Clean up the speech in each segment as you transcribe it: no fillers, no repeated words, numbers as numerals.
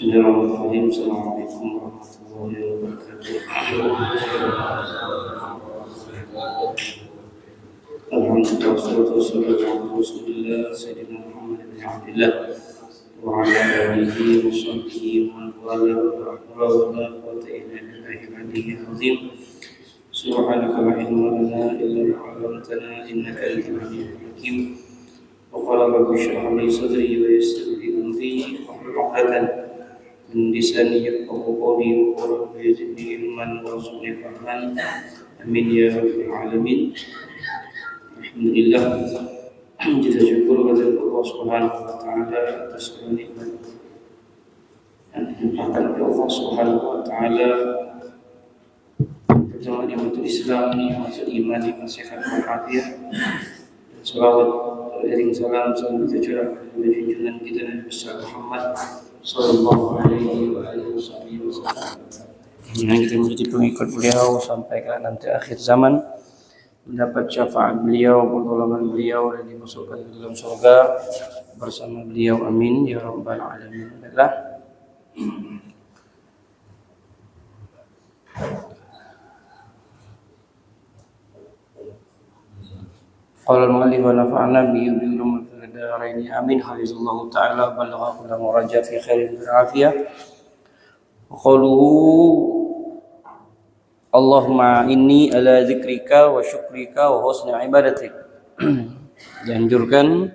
Bismillahirrahmanirrahim. Assalamualaikum warahmatullahi wabarakatuh. Alhamdulillah wassalatu wassalamu ala Rasulillah Sayyidina Muhammad bin Abdillah wa ala alihi wa sahbihi wa man wala wa la quwwata illa billahi al-aliyyil azim. Subhanaka la ilma lana illa ma 'allamtana innaka antal alimul hakim. Wa qala rabbi shrah li sadri wa yassir li amri wahlul 'uqdatam min lisani yafqahu qawli wa rabbi zidni ilman warzuqni fahman. Amin ya rabbal alamin. Alhamdulillah, kita syukur kepada Allah Subhanahu wa taala atas nikmat dan limpahan Allah Subhanahu wa taala pertama nikmatul Islam, nikmatul iman, nikmat sehat dan afiat. Salawat iring salam kita curahkan kepada junjungan kita Nabi besar Muhammad sallallahu alaihi wa alihi wasallam. Yang kita menjadi pengikut beliau sampai ke nanti akhir zaman, mendapat syafaat beliau, pertolongan beliau dan dimasukkan ke dalam surga bersama beliau. Amin ya rabbal alamin. Baiklah. Qala al-mu'allif wa nafa'ana bi ulumil darain. Amin. Hafizallahu ta'ala balagha kullu muraja fi khairin wa afiyah. Wa qawluhu Allahumma inni ala zikrika wa syukrika wa husni ibadatik. Dianjurkan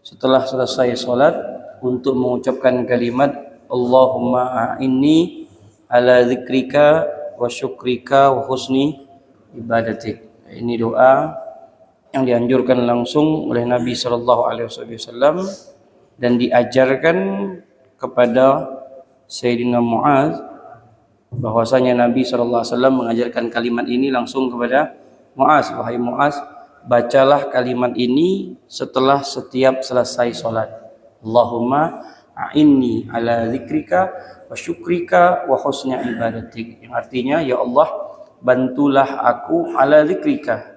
setelah selesai salat untuk mengucapkan kalimat Allahumma inni ala zikrika wa syukrika wa husni ibadatik. Ini doa yang dianjurkan langsung oleh Nabi sallallahu alaihi wasallam dan diajarkan kepada Sayyidina Muaz, bahwasanya Nabi sallallahu alaihi wasallam mengajarkan kalimat ini langsung kepada Muaz. Wahai Muaz, bacalah kalimat ini setelah setiap selesai salat. Allahumma a'inni ala zikrika wa syukrika wa husni ibadatik. Yang artinya, ya Allah, bantulah aku ala zikrika,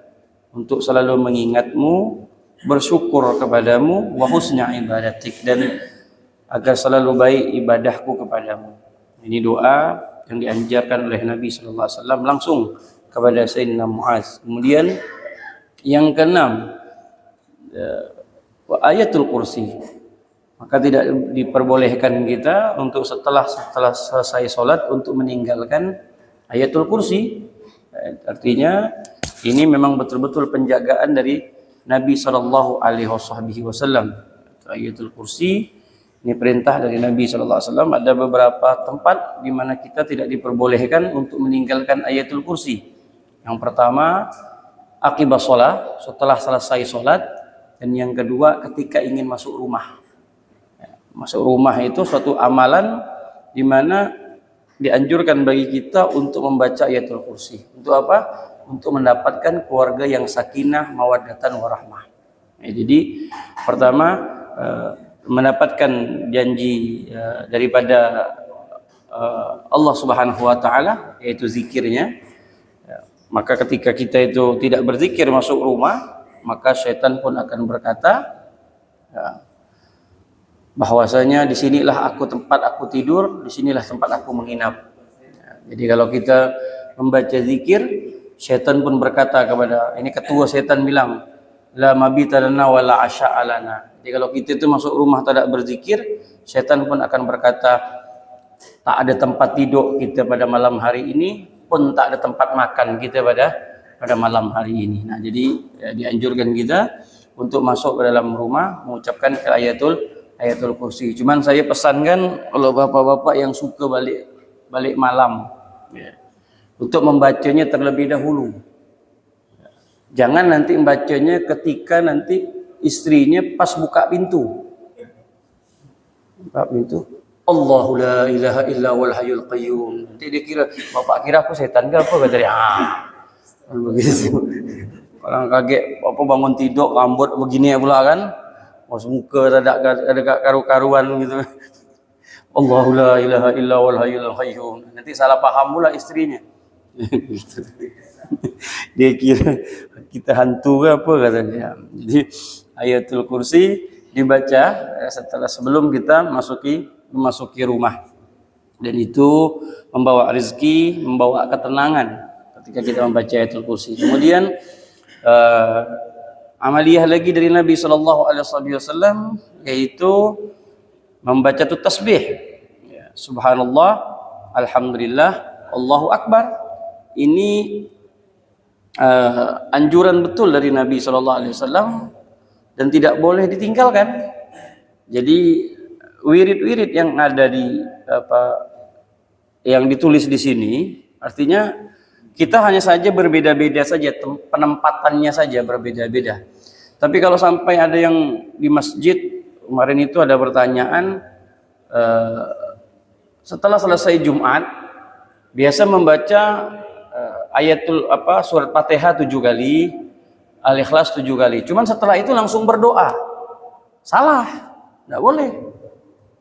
untuk selalu mengingatmu, bersyukur kepadamu, wa husni ibadatik, dan agar selalu baik ibadahku kepadamu. Ini doa yang diajarkan oleh Nabi sallallahu alaihi wasallam langsung kepada Sayyidina Muaz. Kemudian yang keenam, ayatul kursi. Maka tidak diperbolehkan kita untuk setelah selesai salat untuk meninggalkan ayatul kursi. Artinya ini memang betul-betul penjagaan dari Nabi sallallahu alaihi wasallam. Ayatul kursi ini perintah dari Nabi sallallahu alaihi wasallam. Ada beberapa tempat di mana kita tidak diperbolehkan untuk meninggalkan ayatul kursi. Yang pertama, akibat sholat, setelah selesai sholat. Dan yang kedua, ketika ingin masuk rumah. Masuk rumah itu suatu amalan di mana dianjurkan bagi kita untuk membaca ayatul kursi. Untuk apa? Untuk mendapatkan keluarga yang sakinah, mawaddatan, warahmah. Jadi pertama, mendapatkan janji daripada Allah Subhanahu wa taala, yaitu zikirnya. Maka ketika kita itu tidak berzikir masuk rumah, maka syaitan pun akan berkata bahwasanya disinilah tempat aku tidur, disinilah tempat aku menginap. Jadi kalau kita membaca zikir, syaitan pun berkata kepada, ini ketua syaitan bilang, la mabita lana wa la asya'a lana. Jadi kalau kita itu masuk rumah tidak berzikir, syaitan pun akan berkata, tak ada tempat tidur kita pada malam hari ini, pun tak ada tempat makan kita pada malam hari ini. Nah, jadi dianjurkan kita untuk masuk ke dalam rumah mengucapkan ayatul kursi. Cuman saya pesankan kalau bapak-bapak yang suka balik malam, untuk membacanya terlebih dahulu. Jangan nanti membacanya ketika nanti istrinya pas buka pintu. Allahu la ilaha illa wal hayyul qayyum. Nanti dia kira, bapak kira aku setan ke apa, kata dia. Begitu. Orang kaget, apa bangun tidur rambut begini pula kan. Muka ada karu-karuan gitu. Allahu la ilaha illa wal hayyul qayyum. Nanti salah paham pula istrinya. Dia kira kita hantu ke apa, katanya. Jadi ayatul kursi dibaca sebelum kita masuki memasuki rumah. Dan itu membawa rezeki, membawa ketenangan ketika kita membaca ayatul kursi. Kemudian amaliyah lagi dari Nabi Shallallahu Alaihi Wasallam yaitu membaca tasbih. Ya, Subhanallah, Alhamdulillah, Allahu Akbar. Ini anjuran betul dari Nabi Shallallahu Alaihi Wasallam dan tidak boleh ditinggalkan. Jadi wirid-wirid yang ada di yang ditulis di sini, artinya kita hanya saja berbeda-beda saja, penempatannya saja berbeda-beda. Tapi kalau sampai ada yang di masjid, kemarin itu ada pertanyaan, setelah selesai Jumat, biasa membaca surat Fatihah 7 kali, Al-Ikhlas 7 kali. Cuman setelah itu langsung berdoa. Salah. Tidak boleh.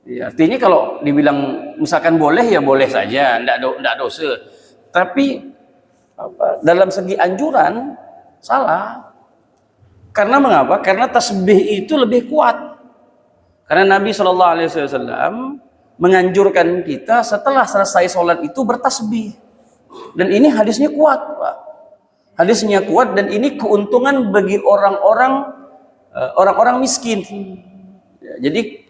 Ya, artinya kalau dibilang misalkan boleh ya boleh saja, tidak dosa. Tapi dalam segi anjuran salah. Karena mengapa? Karena tasbih itu lebih kuat. Karena Nabi Shallallahu Alaihi Wasallam menganjurkan kita setelah selesai sholat itu bertasbih. Dan ini hadisnya kuat, Pak. Hadisnya kuat dan ini keuntungan bagi orang-orang miskin. Jadi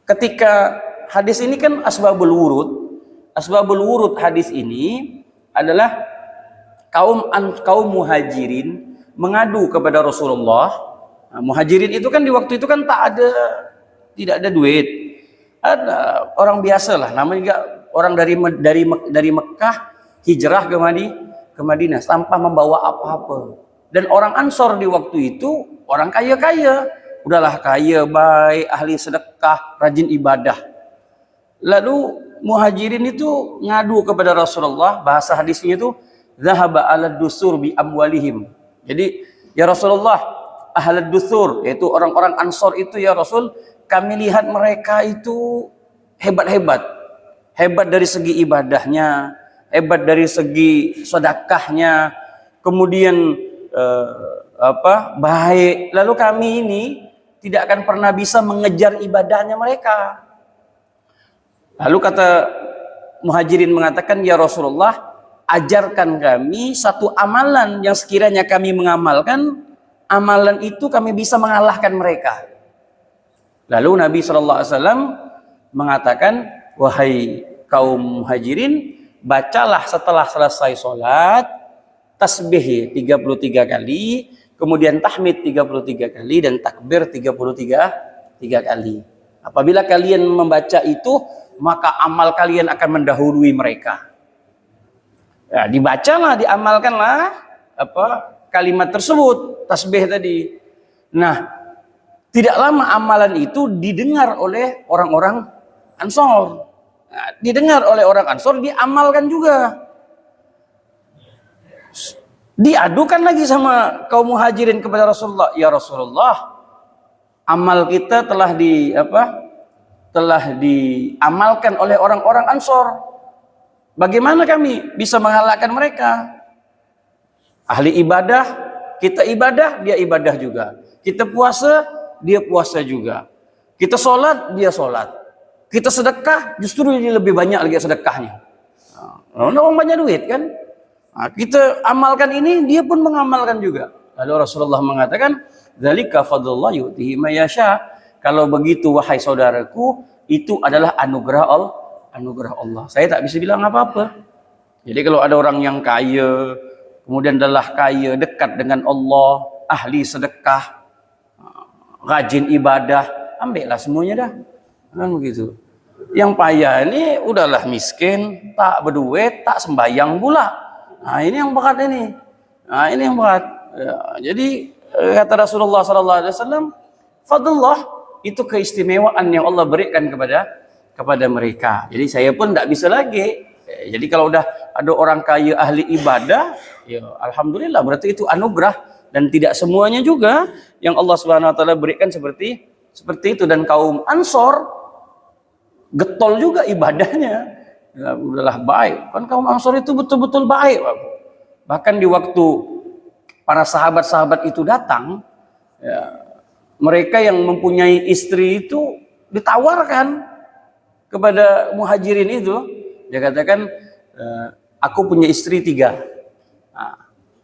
ketika hadis ini kan asbabul wurud hadis ini adalah kaum muhajirin mengadu kepada Rasulullah. Nah, muhajirin itu kan di waktu itu kan tidak ada duit. Ada orang biasa lah, namanya orang dari Mekah hijrah ke Madinah tanpa membawa apa-apa. Dan orang Ansor di waktu itu orang kaya-kaya. Udahlah kaya, baik, ahli sedekah, rajin ibadah. Lalu muhajirin itu ngadu kepada Rasulullah, bahasa hadisnya itu zahaba ala dusur bi amwalihim. Jadi ya Rasulullah, ahlad dusur yaitu orang-orang Ansor itu ya Rasul, kami lihat mereka itu hebat-hebat. Hebat dari segi ibadahnya, hebat dari segi sedekahnya, kemudian baik. Lalu kami ini tidak akan pernah bisa mengejar ibadahnya mereka. Lalu kata muhajirin mengatakan, ya Rasulullah, ajarkan kami satu amalan yang sekiranya kami mengamalkan, amalan itu kami bisa mengalahkan mereka. Lalu Nabi SAW mengatakan, wahai kaum muhajirin, bacalah setelah selesai sholat, tasbih 33 kali, kemudian tahmid 33 kali dan takbir 33 kali. Apabila kalian membaca itu, maka amal kalian akan mendahului mereka. Ya, dibacalah, diamalkanlah kalimat tersebut, tasbih tadi. Nah, tidak lama amalan itu didengar oleh orang-orang Ansor. Nah, didengar oleh orang Ansor, diamalkan juga. Diadukan lagi sama kaum muhajirin kepada Rasulullah, ya Rasulullah, amal kita telah diamalkan oleh orang-orang Ansor. Bagaimana kami bisa mengalahkan mereka? Ahli ibadah, kita ibadah, dia ibadah juga. Kita puasa, dia puasa juga. Kita sholat, dia sholat. Kita sedekah, justru dia lebih banyak lagi sedekahnya. Orang banyak duit kan? Nah, kita amalkan ini, dia pun mengamalkan juga. Lalu Rasulullah mengatakan, dzalika fadlullah yu'tihi may yasha. Kalau begitu wahai saudaraku, itu adalah anugerah Allah. Saya tak bisa bilang apa-apa. Jadi kalau ada orang yang kaya, kemudian adalah kaya, dekat dengan Allah, ahli sedekah, rajin ibadah, ambillah semuanya dah. Kan begitu. Yang payah ini udahlah miskin, tak berduit, tak sembahyang pula. Nah, ini yang berat ini. Nah, ini yang berat. Ya, jadi kata Rasulullah SAW, fadlullah itu keistimewaan yang Allah berikan kepada mereka. Jadi saya pun tidak bisa lagi. Jadi kalau udah ada orang kaya ahli ibadah, ya alhamdulillah, berarti itu anugerah dan tidak semuanya juga yang Allah Subhanahu wa taala berikan seperti itu. Dan kaum Ansor getol juga ibadahnya. Ya, udahlah baik. Kan kaum Ansor itu betul-betul baik. Bahkan di waktu para sahabat-sahabat itu datang, ya, mereka yang mempunyai istri itu ditawarkan. kepada muhajirin itu, dia katakan, aku punya istri 3.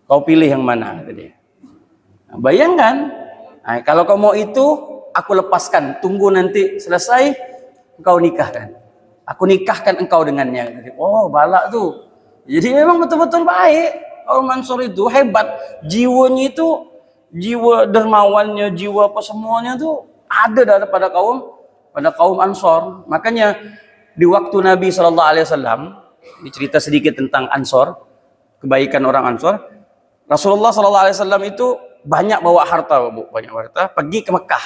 Kau pilih yang mana, kata dia. Bayangkan, kalau kau mau itu, aku lepaskan. Tunggu nanti selesai, engkau nikahkan. Aku nikahkan engkau dengannya. Oh, balak tuh. Jadi memang betul-betul baik. Kaum Ansor itu hebat. Jiwanya itu, jiwa dermawannya, jiwa apa semuanya tuh ada pada kaum Ansor. Makanya di waktu Nabi SAW, ini cerita sedikit tentang Ansor, kebaikan orang Ansor. Rasulullah SAW itu banyak bawa harta, pergi ke Mekah.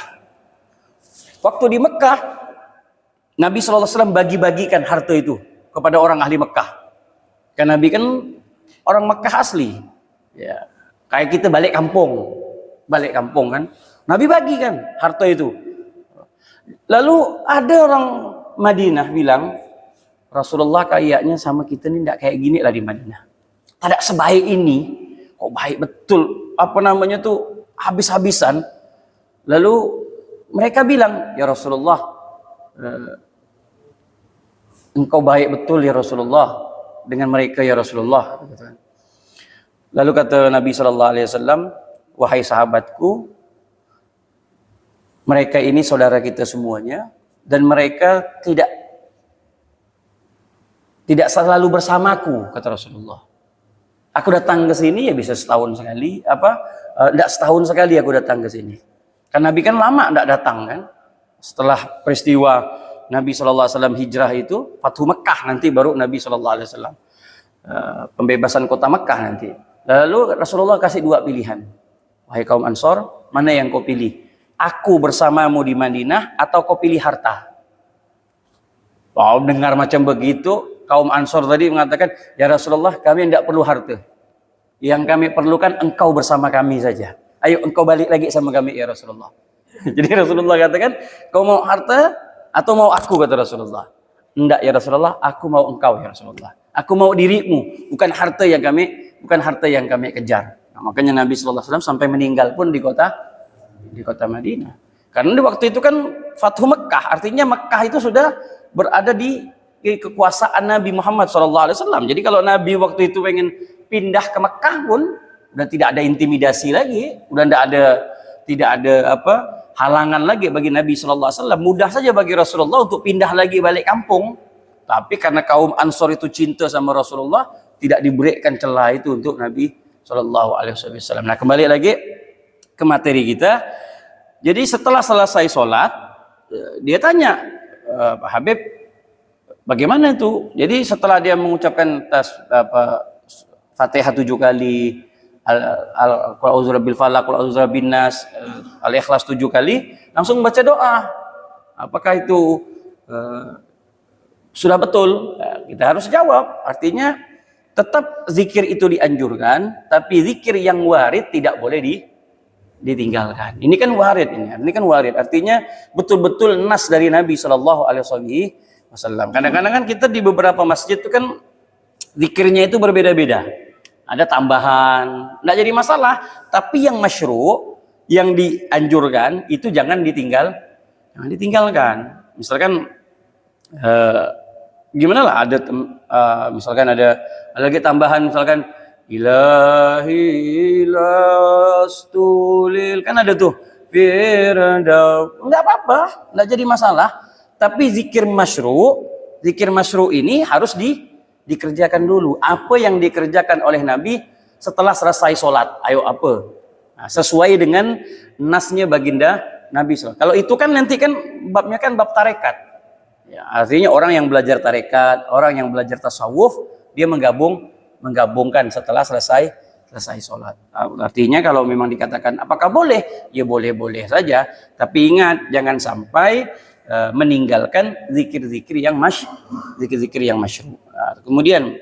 Waktu di Mekah, Nabi SAW bagi-bagikan harta itu kepada orang ahli Mekah. Karena Nabi kan orang Mekah asli. Ya, kayak kita balik kampung kan. Nabi bagikan harta itu. Lalu ada orang Madinah bilang, Rasulullah kayaknya sama kita ni tidak kayak gini lah di Madinah. Tidak sebaik ini. Kok baik betul. Apa namanya tuh habis-habisan. Lalu mereka bilang, ya Rasulullah, engkau baik betul ya Rasulullah dengan mereka ya Rasulullah. Lalu kata Nabi SAW, wahai sahabatku, mereka ini saudara kita semuanya dan mereka tidak selalu bersamaku, kata Rasulullah. Aku datang ke sini ya bisa setahun sekali, tidak setahun sekali aku datang ke sini. Karena Nabi kan lama tidak datang kan. Setelah peristiwa Nabi SAW hijrah itu, Fathu Mekah nanti baru Nabi SAW pembebasan kota Mekah nanti. Lalu Rasulullah kasih 2 pilihan. Wahai kaum Ansor, mana yang kau pilih? Aku bersamamu di Madinah atau kau pilih harta? Wow, dengar macam begitu, kaum Ansor tadi mengatakan, ya Rasulullah, kami tidak perlu harta. Yang kami perlukan engkau bersama kami saja. Ayo engkau balik lagi sama kami ya Rasulullah. Jadi Rasulullah katakan, kau mau harta atau mau aku, kata Rasulullah. Enggak ya Rasulullah, aku mau engkau ya Rasulullah. Aku mau dirimu, bukan harta yang kami kejar. Nah, makanya Nabi SAW sampai meninggal pun di kota Madinah. Karena di waktu itu kan Fathu Mekah, artinya Mekah itu sudah berada di kekuasaan Nabi Muhammad SAW. Jadi kalau Nabi waktu itu pengen pindah ke Mekah pun udah tidak ada intimidasi lagi, udah tidak ada halangan lagi bagi Nabi SAW. Mudah saja bagi Rasulullah untuk pindah lagi balik kampung. Tapi karena kaum Ansor itu cinta sama Rasulullah, tidak diberikan celah itu untuk Nabi SAW. Nah, kembali lagi ke materi kita. Jadi setelah selesai sholat, dia tanya, Pak Habib, bagaimana itu? Jadi setelah dia mengucapkan Fatihah 7 kali, Qul a'udzu birabbil falaq, Qul a'udzu birabbin nas, Al-Ikhlas 7 kali, langsung baca doa. Apakah itu sudah betul? Kita harus jawab. Artinya tetap zikir itu dianjurkan, tapi zikir yang warid tidak boleh ditinggalkan. Ini kan warid ini kan warid. Artinya betul-betul nas dari Nabi SAW. Kadang-kadang kan kita di beberapa masjid itu kan zikirnya itu berbeda-beda. Ada tambahan, tidak jadi masalah. Tapi yang masyru', yang dianjurkan itu jangan ditinggalkan. Misalkan gimana lah, ada misalkan ada lagi tambahan, misalkan ilahi lastulil, kan ada tuh firdaus, enggak apa-apa, enggak jadi masalah. Tapi zikir masyru' ini harus dikerjakan dulu. Apa yang dikerjakan oleh Nabi setelah selesai sholat, ayo apa? Nah, sesuai dengan nasnya baginda Nabi SAW. Kalau itu kan nanti kan babnya kan bab tarekat. Ya, artinya orang yang belajar tarekat, orang yang belajar tasawuf, dia menggabungkan setelah selesai sholat. Artinya kalau memang dikatakan apakah boleh? Ya boleh-boleh saja. Tapi ingat, jangan sampai meninggalkan zikir-zikir yang masyru'. Nah, kemudian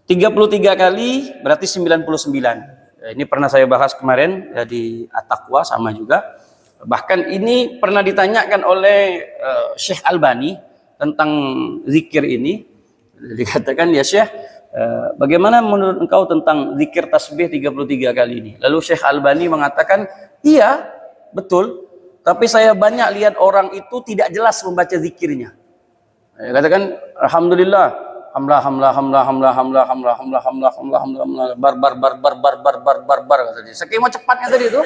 33 kali berarti 99. Ini pernah saya bahas kemarin di At-Taqwa sama juga. Bahkan ini pernah ditanyakan oleh Syekh Albani tentang zikir ini. Dikatakan, ya Syekh, bagaimana menurut engkau tentang zikir tasbih 33 kali ini? Lalu Syekh Albani mengatakan, iya, betul. Tapi saya banyak lihat orang itu tidak jelas membaca zikirnya. Katakan alhamdulillah, hamlah hamlah hamlah hamlah hamlah hamlah hamlah hamlah hamlah hamlah bar bar bar bar bar bar bar bar bar kata dia. Saking cepatnya tadi itu.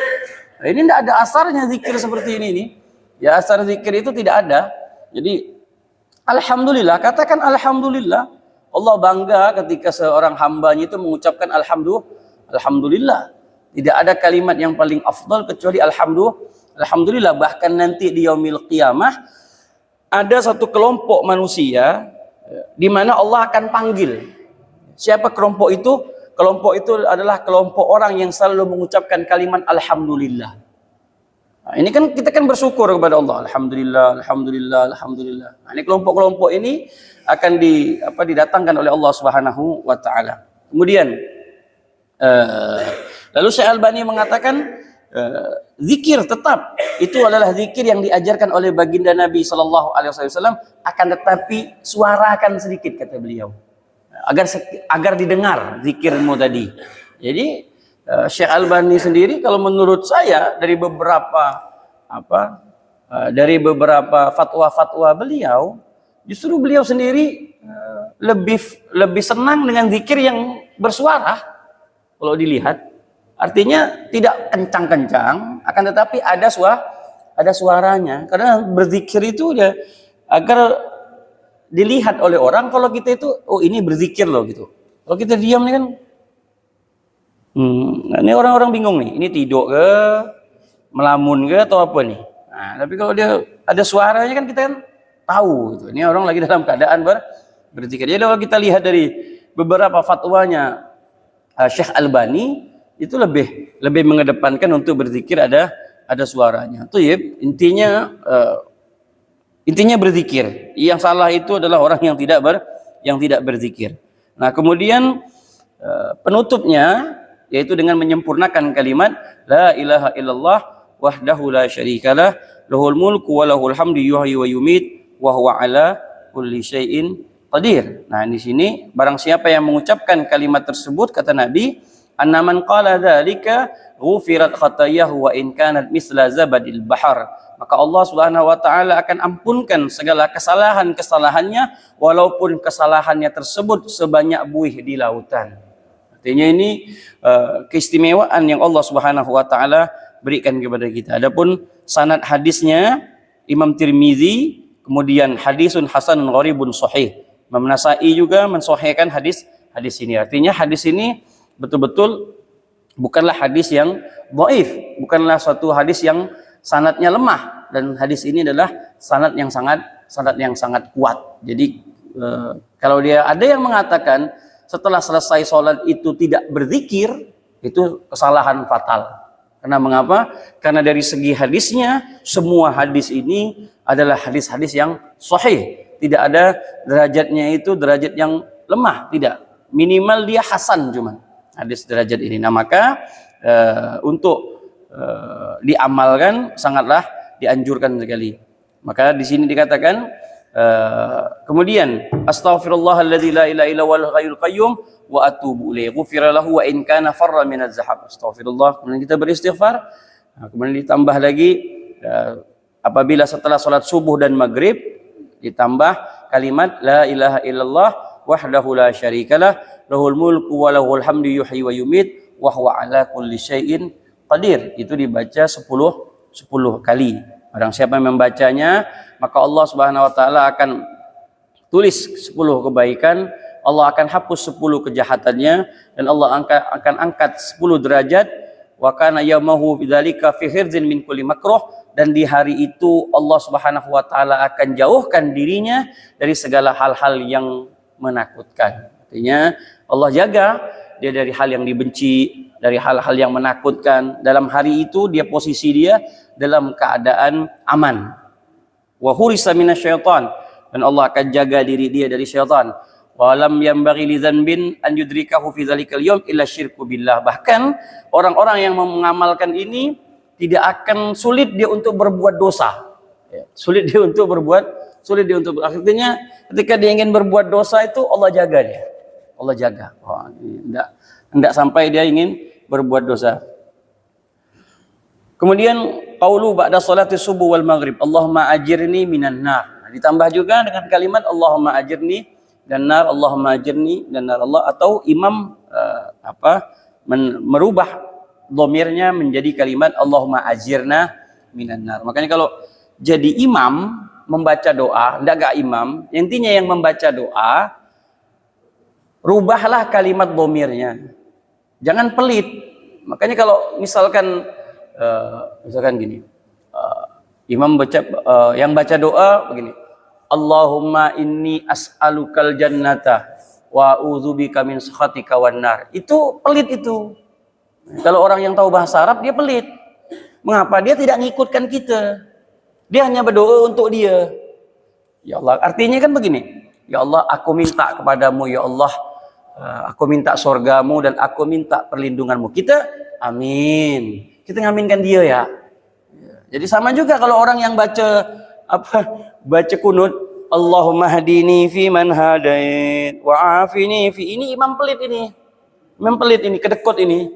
Ini tidak ada asarnya zikir seperti ini nih. Ya, asar zikir itu tidak ada. Jadi alhamdulillah, katakan alhamdulillah. Allah bangga ketika seorang hambanya itu mengucapkan alhamdulillah. Tidak ada kalimat yang paling afdal kecuali alhamdulillah. Bahkan nanti di yaumil qiyamah ada satu kelompok manusia di mana Allah akan panggil. Siapa kelompok itu? Kelompok itu adalah kelompok orang yang selalu mengucapkan kalimat alhamdulillah. Nah, ini kan kita kan bersyukur kepada Allah. Alhamdulillah, alhamdulillah, alhamdulillah. Nah, ini kelompok-kelompok ini akan didatangkan oleh Allah Subhanahu wa taala. Kemudian lalu Syekh Albani mengatakan zikir tetap itu adalah zikir yang diajarkan oleh baginda Nabi sallallahu alaihi wasallam, akan tetapi suarakan sedikit kata beliau. Agar didengar zikirmu tadi. Jadi Syekh Albani sendiri kalau menurut saya dari beberapa fatwa-fatwa beliau, justru beliau sendiri lebih senang dengan zikir yang bersuara. Kalau dilihat, artinya tidak kencang-kencang, akan tetapi ada suaranya. Karena berzikir itu ya agar dilihat oleh orang kalau kita itu, oh ini berzikir loh gitu. Kalau kita diam nih kan, ini orang-orang bingung nih, ini tidur ke, melamun ke atau apa nih. Nah, tapi kalau dia ada suaranya kan kita kan tahu gitu. Ini orang lagi dalam keadaan berzikir. Jadi kalau kita lihat dari beberapa fatwanya Syekh Albani itu lebih mengedepankan untuk berzikir ada suaranya. Tuh ya, intinya berzikir. Yang salah itu adalah orang yang tidak berzikir. Nah, kemudian penutupnya yaitu dengan menyempurnakan kalimat la ilaha illallah wahdahu la syarikalah lahul mulku wa lahul hamdu yuhyi wa yumit wa huwa ala kulli syai'in qadir. Nah, di sini barang siapa yang mengucapkan kalimat tersebut kata Nabi, annaman qala dzalika ghufirat khatayahu wa in kanat misla zabadil bahar. Maka Allah Subhanahu wa taala akan ampunkan segala kesalahan-kesalahannya walaupun kesalahannya tersebut sebanyak buih di lautan. Artinya ini keistimewaan yang Allah Subhanahu wa taala berikan kepada kita. Adapun sanad hadisnya Imam Tirmizi, kemudian hadisun hasanun gharibun sahih. Imam Nasa'i juga mensahihkan hadis ini. Artinya hadis ini betul-betul bukanlah hadis yang dhaif, bukanlah suatu hadis yang sanadnya lemah, dan hadis ini adalah sanad yang sangat kuat. Jadi kalau dia ada yang mengatakan setelah selesai sholat itu tidak berzikir, itu kesalahan fatal. Karena mengapa? Karena dari segi hadisnya, semua hadis ini adalah hadis-hadis yang sahih. Tidak ada derajatnya itu derajat yang lemah, tidak. Minimal dia hasan cuma hadis derajat ini. Nah, maka untuk diamalkan sangatlah dianjurkan sekali. Maka di sini dikatakan kemudian astaghfirullahalladzi la ilaha illa huwal hayyul qayyum wa atubu ilaihi ghufira lahu wa in kana farra minaz zahab. Astaghfirullah, kemudian kita beristighfar. Nah, kemudian ditambah lagi apabila setelah salat subuh dan maghrib ditambah kalimat la ilaha illallah wahdahu la syarikalah lahul mulku wa lahul hamdu yuhyi wa yumit wa huwa ala kulli syai'in qadir. Itu dibaca 10 kali. Barang siapa yang membacanya, maka Allah Subhanahu wa taala akan tulis 10 kebaikan, Allah akan hapus 10 kejahatannya, dan Allah akan angkat 10 derajat. Wa kana yaumahu bidzalika fi hirzin min kulli makruh, dan di hari itu Allah Subhanahu wa taala akan jauhkan dirinya dari segala hal-hal yang menakutkan. Artinya Allah jaga dia dari hal yang dibenci, dari hal-hal yang menakutkan. Dalam hari itu posisi dia dalam keadaan aman. Wa hurisa minasyaitan, dan Allah akan jaga diri dia dari syaitan. Wa lam yanbaghi li dzanbin an yudrikahu fi dzalikal yaum illa syirku billah. Bahkan orang-orang yang mengamalkan ini tidak akan sulit dia untuk berbuat dosa. Sulit dia untuk artinya ketika dia ingin berbuat dosa itu Allah jaga dia. Allah jaga. Tidak sampai dia ingin berbuat dosa. Kemudian qaulu ba'da salati subuh wal maghrib, Allahumma ajirni minan nar. Nah, ditambah juga dengan kalimat Allahumma ajirni dan nar, Allahumma ajirni dan nar Allah, atau imam merubah dhamirnya menjadi kalimat Allahumma ajirna minan nar. Makanya kalau jadi imam membaca doa, enggak imam, intinya yang membaca doa, rubahlah kalimat dhamirnya. Jangan pelit. Makanya kalau misalkan gini, imam baca, yang baca doa begini, Allahumma inni as'alukal jannata wa a'udzubika min sakhatika wan nar. Itu pelit itu. Kalau orang yang tahu bahasa Arab dia pelit. Mengapa? Dia tidak ngikutkan kita. Dia hanya berdoa untuk dia. Ya Allah, artinya kan begini. Ya Allah, aku minta kepadamu, ya Allah, aku minta surgamu dan aku minta perlindunganmu. Kita amin. Kita ngaminkan dia ya. Jadi sama juga kalau orang yang baca kunut, Allahumma hadini fi man hadait wa afini fi, ini imam pelit ini. Imam pelit ini, kedekut ini.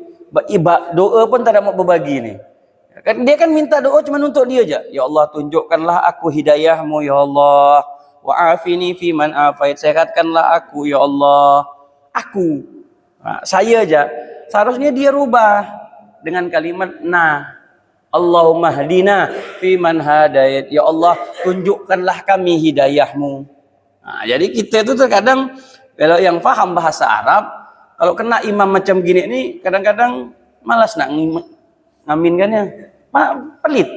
Doa pun tak ada mau berbagi ini. Kan dia kan minta doa cuma untuk dia aja. Ya Allah, tunjukkanlah aku hidayahmu ya Allah. Wa afini fi man afait, sehatkanlah aku ya Allah. Aku. Nah, saya aja. Seharusnya dia rubah dengan kalimat Allahumma hadina fi man hadait. Ya Allah, tunjukkanlah kami hidayahmu. Nah, jadi kita itu terkadang kalau yang paham bahasa Arab, kalau kena imam macam gini ini kadang-kadang malas nak ngaminkannya. Pelit.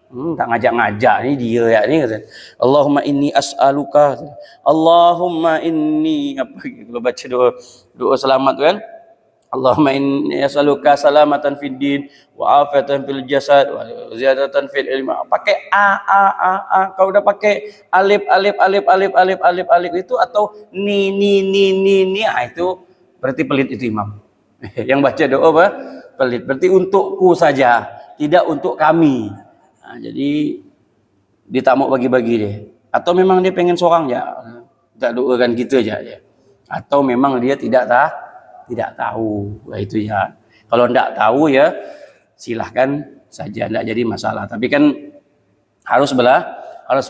Tak ngajak-ngajak ini dia ya ini kata. Allahumma inni as'aluka. Allahumma inni kalau baca doa selamat kan? Allahumma inni as'aluka salamatan fid din wa afatan fil jasad wa ziyadatan fil ilmi. Pakai a. Kalau udah pakai alif itu atau ni itu berarti pelit itu imam. Yang baca doa apa? Pelit. Berarti untukku saja, tidak untuk kami. Nah, jadi dia tak mau bagi-bagi dia. Atau memang dia pengen seorang ya, tak doakan gitu aja dia. Atau memang dia tidak tahu. Nah, itu ya. Kalau tidak tahu ya silahkan saja, tidak jadi masalah. Tapi kan harus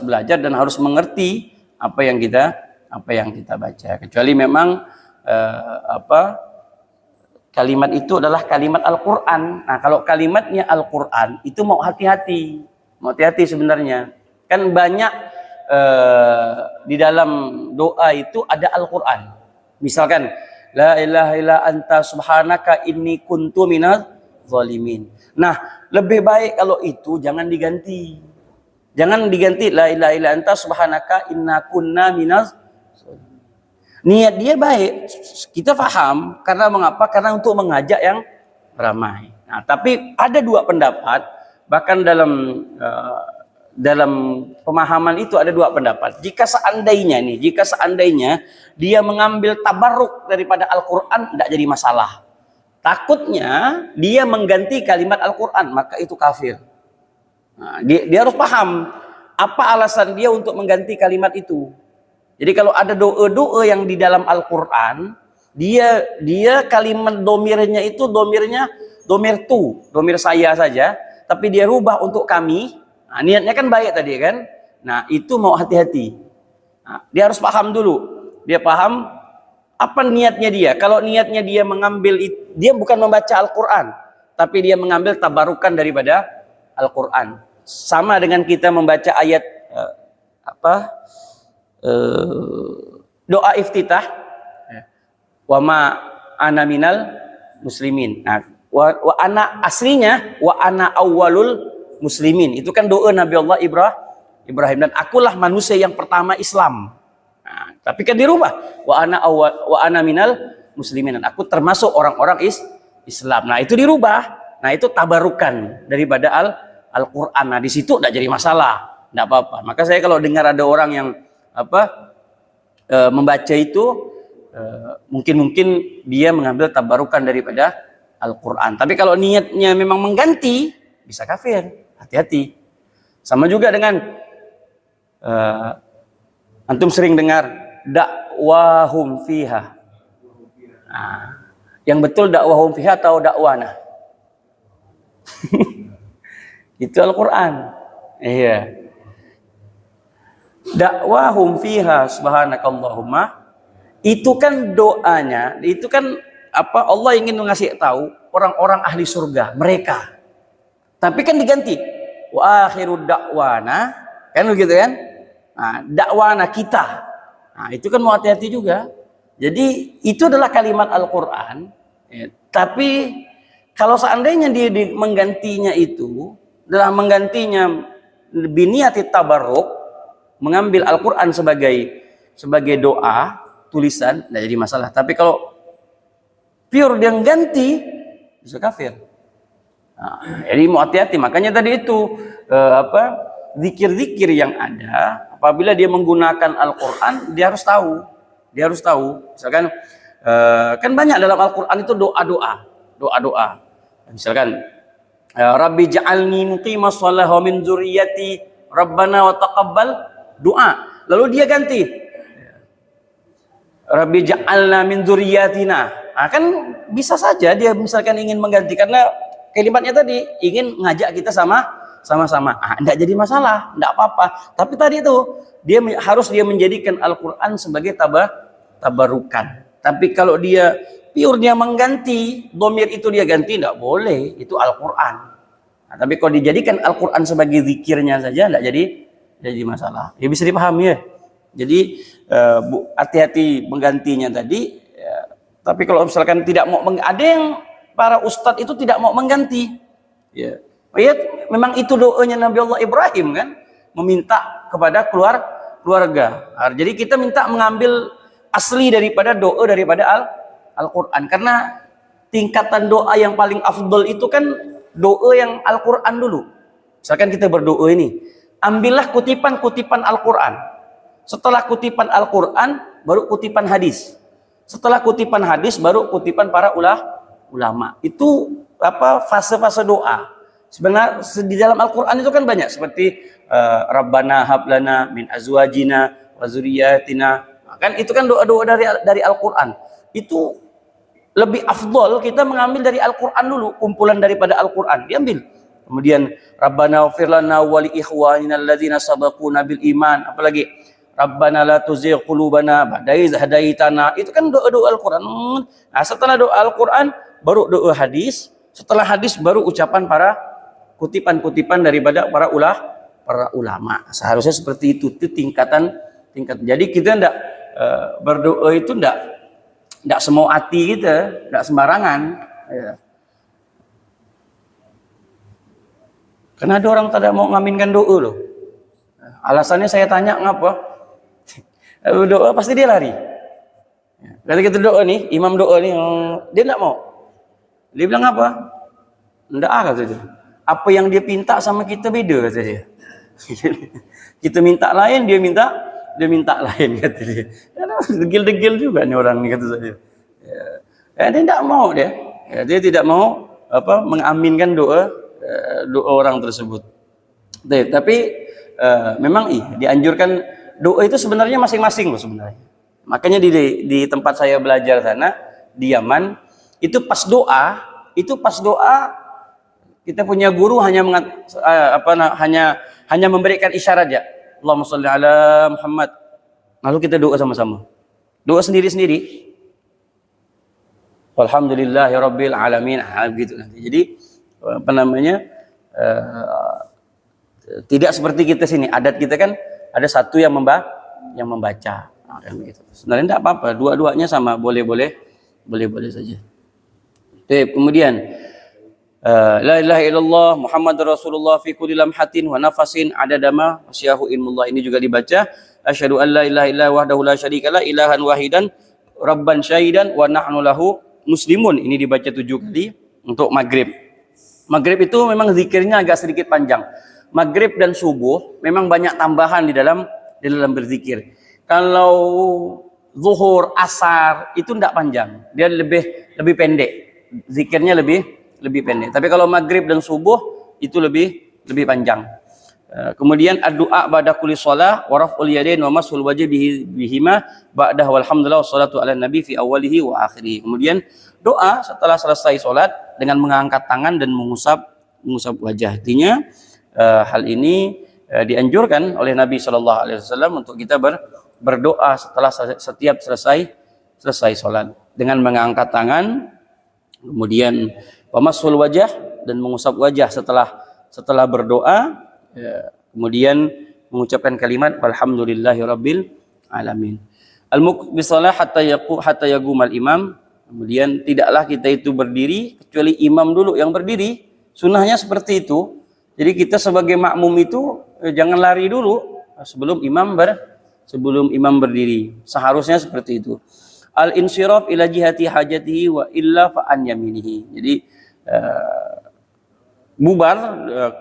belajar dan harus mengerti apa yang kita baca. Kecuali memang kalimat itu adalah kalimat Al-Quran. Nah, kalau kalimatnya Al-Quran itu mau hati-hati sebenarnya. Kan banyak di dalam doa itu ada Al-Quran. Misalkan la ilaha illa anta subhanaka inni kuntu minadz zalimin. Nah, lebih baik kalau itu jangan diganti. Jangan diganti la ilaha illa anta subhanaka inna kunna minadz zalimin. Niat dia baik, kita paham. Karena mengapa? Karena untuk mengajak yang ramai. Nah, tapi ada dua pendapat. Bahkan dalam pemahaman itu ada dua pendapat. Jika seandainya dia mengambil tabarruk daripada Al-Quran, tidak jadi masalah. Takutnya dia mengganti kalimat Al-Quran, maka itu kafir. Nah, dia harus paham apa alasan dia untuk mengganti kalimat itu. Jadi kalau ada doa-doa yang di dalam Al-Quran, dia kalimat domirnya itu domir saya saja, tapi dia rubah untuk kami. Nah, niatnya kan baik tadi kan. Nah, itu mau hati-hati. Nah, dia harus paham dulu. Dia paham apa niatnya dia. Kalau niatnya dia dia bukan membaca Al-Quran, tapi dia mengambil tabarukan daripada Al-Quran. Sama dengan kita membaca ayat doa iftitah, wa ma ana minal muslimin. Nah, wa ana aslinya wa ana awwalul muslimin. Itu kan doa Nabi Allah Ibrahim, dan akulah manusia yang pertama Islam. Nah, tapi kan dirubah wa ana minal muslimin. Aku termasuk orang-orang Islam. Nah, itu dirubah. Nah, itu tabarukan daripada Al-Quran. Nah, di situ tidak jadi masalah, tidak apa-apa. Maka saya kalau dengar ada orang yang membaca itu mungkin dia mengambil tabarukan daripada Al-Quran. Tapi kalau niatnya memang mengganti, bisa kafir. Hati-hati. Sama juga dengan antum sering dengar dakwahum fiha. Nah, yang betul dakwahum fiha atau dakwana? Itu Al-Qur'an. Iya. Dakwahum fiha subhanakallahumma, itu kan doanya, itu kan apa, Allah ingin mengasih tahu orang-orang ahli surga mereka. Tapi kan diganti wa akhiru da'wana, kan begitu kan? Nah, dakwana kita. Nah, itu kan mau hati-hati juga. Jadi itu adalah kalimat Al-Qur'an. Ya, tapi kalau seandainya dia menggantinya itu adalah menggantinya biniati tabarruk, mengambil Al-Qur'an sebagai doa tulisan, tidak jadi masalah. Tapi kalau pure dia ganti, bisa kafir. Nah, jadi mau hati-hati. Makanya tadi itu zikir-zikir yang ada, apabila dia menggunakan Al-Qur'an, dia harus tahu. Dia harus tahu. Misalkan kan banyak dalam Al-Qur'an itu doa-doa. Misalkan Rabbi ja'alni muqimas shalah wa min dzurriyyati Rabbana wa taqabbal doa. Lalu dia ganti Rabbi ja'alna min dzurriyyatina. Nah, kan bisa saja dia misalkan ingin mengganti, karena kalimatnya tadi ingin ngajak kita sama-sama. Enggak jadi masalah, enggak apa-apa. Tapi tadi itu dia harus menjadikan Al-Qur'an sebagai tabarukan. Tapi kalau dia pure mengganti, dhamir itu dia ganti, enggak boleh. Itu Al-Qur'an. Nah, tapi kalau dijadikan Al-Qur'an sebagai zikirnya saja, enggak jadi masalah. Ya bisa dipahami ya. Jadi hati-hati menggantinya tadi. Tapi kalau misalkan tidak mau, ada yang para ustadz itu tidak mau mengganti. Ya, memang itu doanya Nabi Allah Ibrahim kan, meminta kepada keluarga. Nah, jadi kita minta mengambil asli daripada doa daripada Al-Qur'an, karena tingkatan doa yang paling afdol itu kan doa yang Al-Qur'an dulu. Misalkan kita berdoa ini, ambillah kutipan-kutipan Al-Qur'an. Setelah kutipan Al-Qur'an baru kutipan hadis. Setelah kutipan hadis baru kutipan para ulama. Itu fase-fase doa. Sebenarnya di dalam Al-Qur'an itu kan banyak, seperti Rabbana hablana min azwajina wa dzurriyyatina. Kan itu kan doa-doa dari Al-Qur'an. Itu lebih afdol kita mengambil dari Al-Qur'an dulu, kumpulan daripada Al-Qur'an diambil. Kemudian Rabbana ighfir lana wa li ikhwanina alladzina sabaquna bil iman. Apalagi Rabbana la tuzigh qulubana ba'da idh hadaitana. Itu kan doa-doa Al-Qur'an. Nah, setelah doa Al-Qur'an baru doa hadis, setelah hadis baru ucapan para kutipan-kutipan daripada para ulama. Seharusnya seperti itu tingkatan. Jadi kita enggak berdoa itu enggak semau hati kita, enggak sembarangan. Ya. Karena ada orang tidak mau ngaminkan doa loh. Alasannya saya tanya ngapa? Doa pasti dia lari. Kalau kita doa nih, imam doa nih, dia enggak mau. Dia bilang apa? Enggak kata dia. Apa yang dia minta sama kita beda kata dia. Kita minta lain, dia minta lain kata dia. Degil-degil juga nih orang nih kata saya. Dia enggak mau dia. Dia tidak mau mengaminkan doa orang tersebut. Tapi memang dianjurkan doa itu sebenarnya masing-masing loh sebenarnya. Makanya di tempat saya belajar sana di Yaman, itu pas doa kita punya guru hanya memberikan isyarat aja. Allahumma sholli ala Muhammad. Lalu kita doa sama-sama. Doa sendiri-sendiri. Walhamdulillahirabbil alamin. Gitu nanti. Jadi tidak seperti kita sini. Adat kita kan ada satu yang membaca. Nah, kan gitu. Sebenarnya tidak apa-apa, dua-duanya sama, boleh-boleh saja. Kemudian la ilaha illallah Muhammadur Rasulullah fi kulli lamhatin wa nafasin adadama wasyahu ilmullah. Ini juga dibaca asyhadu an la ilaha illa wahdahu la syarika la ilahan wahidan rabban syahidan wa nahnu lahu muslimun. Ini dibaca 7 kali untuk maghrib. Maghrib itu memang zikirnya agak sedikit panjang. Maghrib dan subuh memang banyak tambahan di dalam berzikir. Kalau zuhur, asar itu tidak panjang, dia lebih pendek. Zikirnya lebih pendek. Tapi kalau maghrib dan subuh itu lebih panjang. Kemudian doa ba'da kulli shalah wa raf'ul yadain wa mashul wajhi bihima ba'da walhamdulillah wassalatu ala nabi fi awwalihi wa akhirih. Kemudian doa setelah selesai salat dengan mengangkat tangan dan mengusap wajah. Artinya hal ini dianjurkan oleh Nabi Shallallahu Alaihi Wasallam untuk kita berdoa setelah setiap selesai sholat dengan mengangkat tangan, kemudian pemasul wajah dan mengusap wajah setelah berdoa, kemudian mengucapkan kalimat alhamdulillahirabbil alamin. Al-muqbisalah hatta yaqumal imam. Kemudian tidaklah kita itu berdiri kecuali imam dulu yang berdiri. Sunnahnya seperti itu. Jadi kita sebagai makmum itu jangan lari dulu sebelum imam berdiri. Seharusnya seperti itu. Al-insyiraf ila jihati hajatihi wa illa fa an yaminihi. Jadi bubar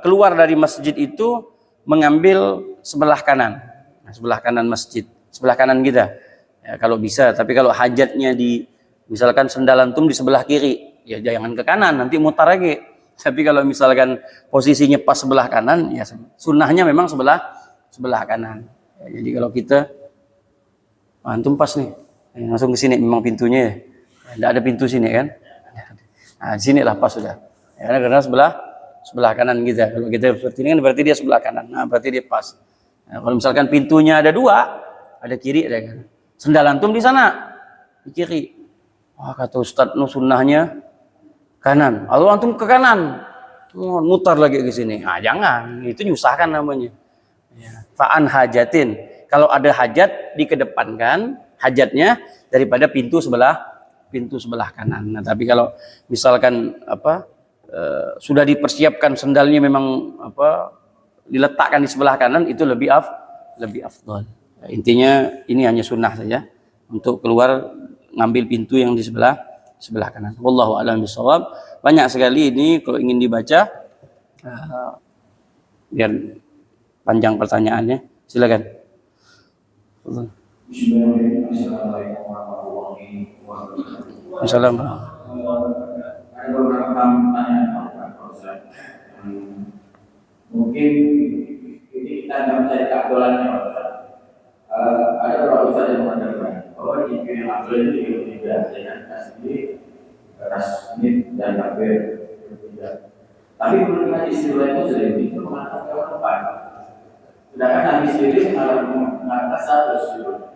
keluar dari masjid itu mengambil sebelah kanan. Sebelah kanan masjid, sebelah kanan kita. Ya, kalau bisa, tapi kalau hajatnya misalkan sendal antum di sebelah kiri, ya jangan ke kanan, nanti mutar lagi. Tapi kalau misalkan posisinya pas sebelah kanan, ya sunnahnya memang sebelah kanan. Ya, jadi kalau kita antum pas nih, langsung ke sini memang pintunya ya. Tidak ada pintu sini kan. Nah, di sini lah pas sudah. Ya, karena sebelah kanan kita. Kalau kita seperti ini kan berarti dia sebelah kanan. Nah, berarti dia pas. Nah, kalau misalkan pintunya ada dua, ada kiri ada kanan. Sendal antum di sana, di kiri. Wah, kata Ustadz, sunnahnya kanan. Kalau antum ke kanan, mutar lagi ke sini. Nah, jangan, itu nyusahkan namanya. Ya. Fa'an hajatin. Kalau ada hajat, dikedepankan hajatnya daripada pintu sebelah kanan. Nah, tapi kalau misalkan sudah dipersiapkan sendalnya memang diletakkan di sebelah kanan, itu lebih afdal. Ya, intinya ini hanya sunnah saja untuk keluar ngambil pintu yang di sebelah kanan. Wallahu a'lam bishawab. Banyak sekali ini kalau ingin dibaca, biar panjang pertanyaannya. Silakan. Assalamualaikum warahmatullahi wabarakatuh. Assalamualaikum. Ada beberapa pertanyaan Pak Ustaz. Mungkin ini kita nggak bisa dikabulkannya Pak Ustaz. Ada beberapa Ustaz yang mengatakan bahwa di yang abdul itu tidak dengan tasbih dan takbir tidak. Tapi menurut hadis riwayat Muslim itu mengatakan depan. Sedangkan hadis ini mengatakan 100.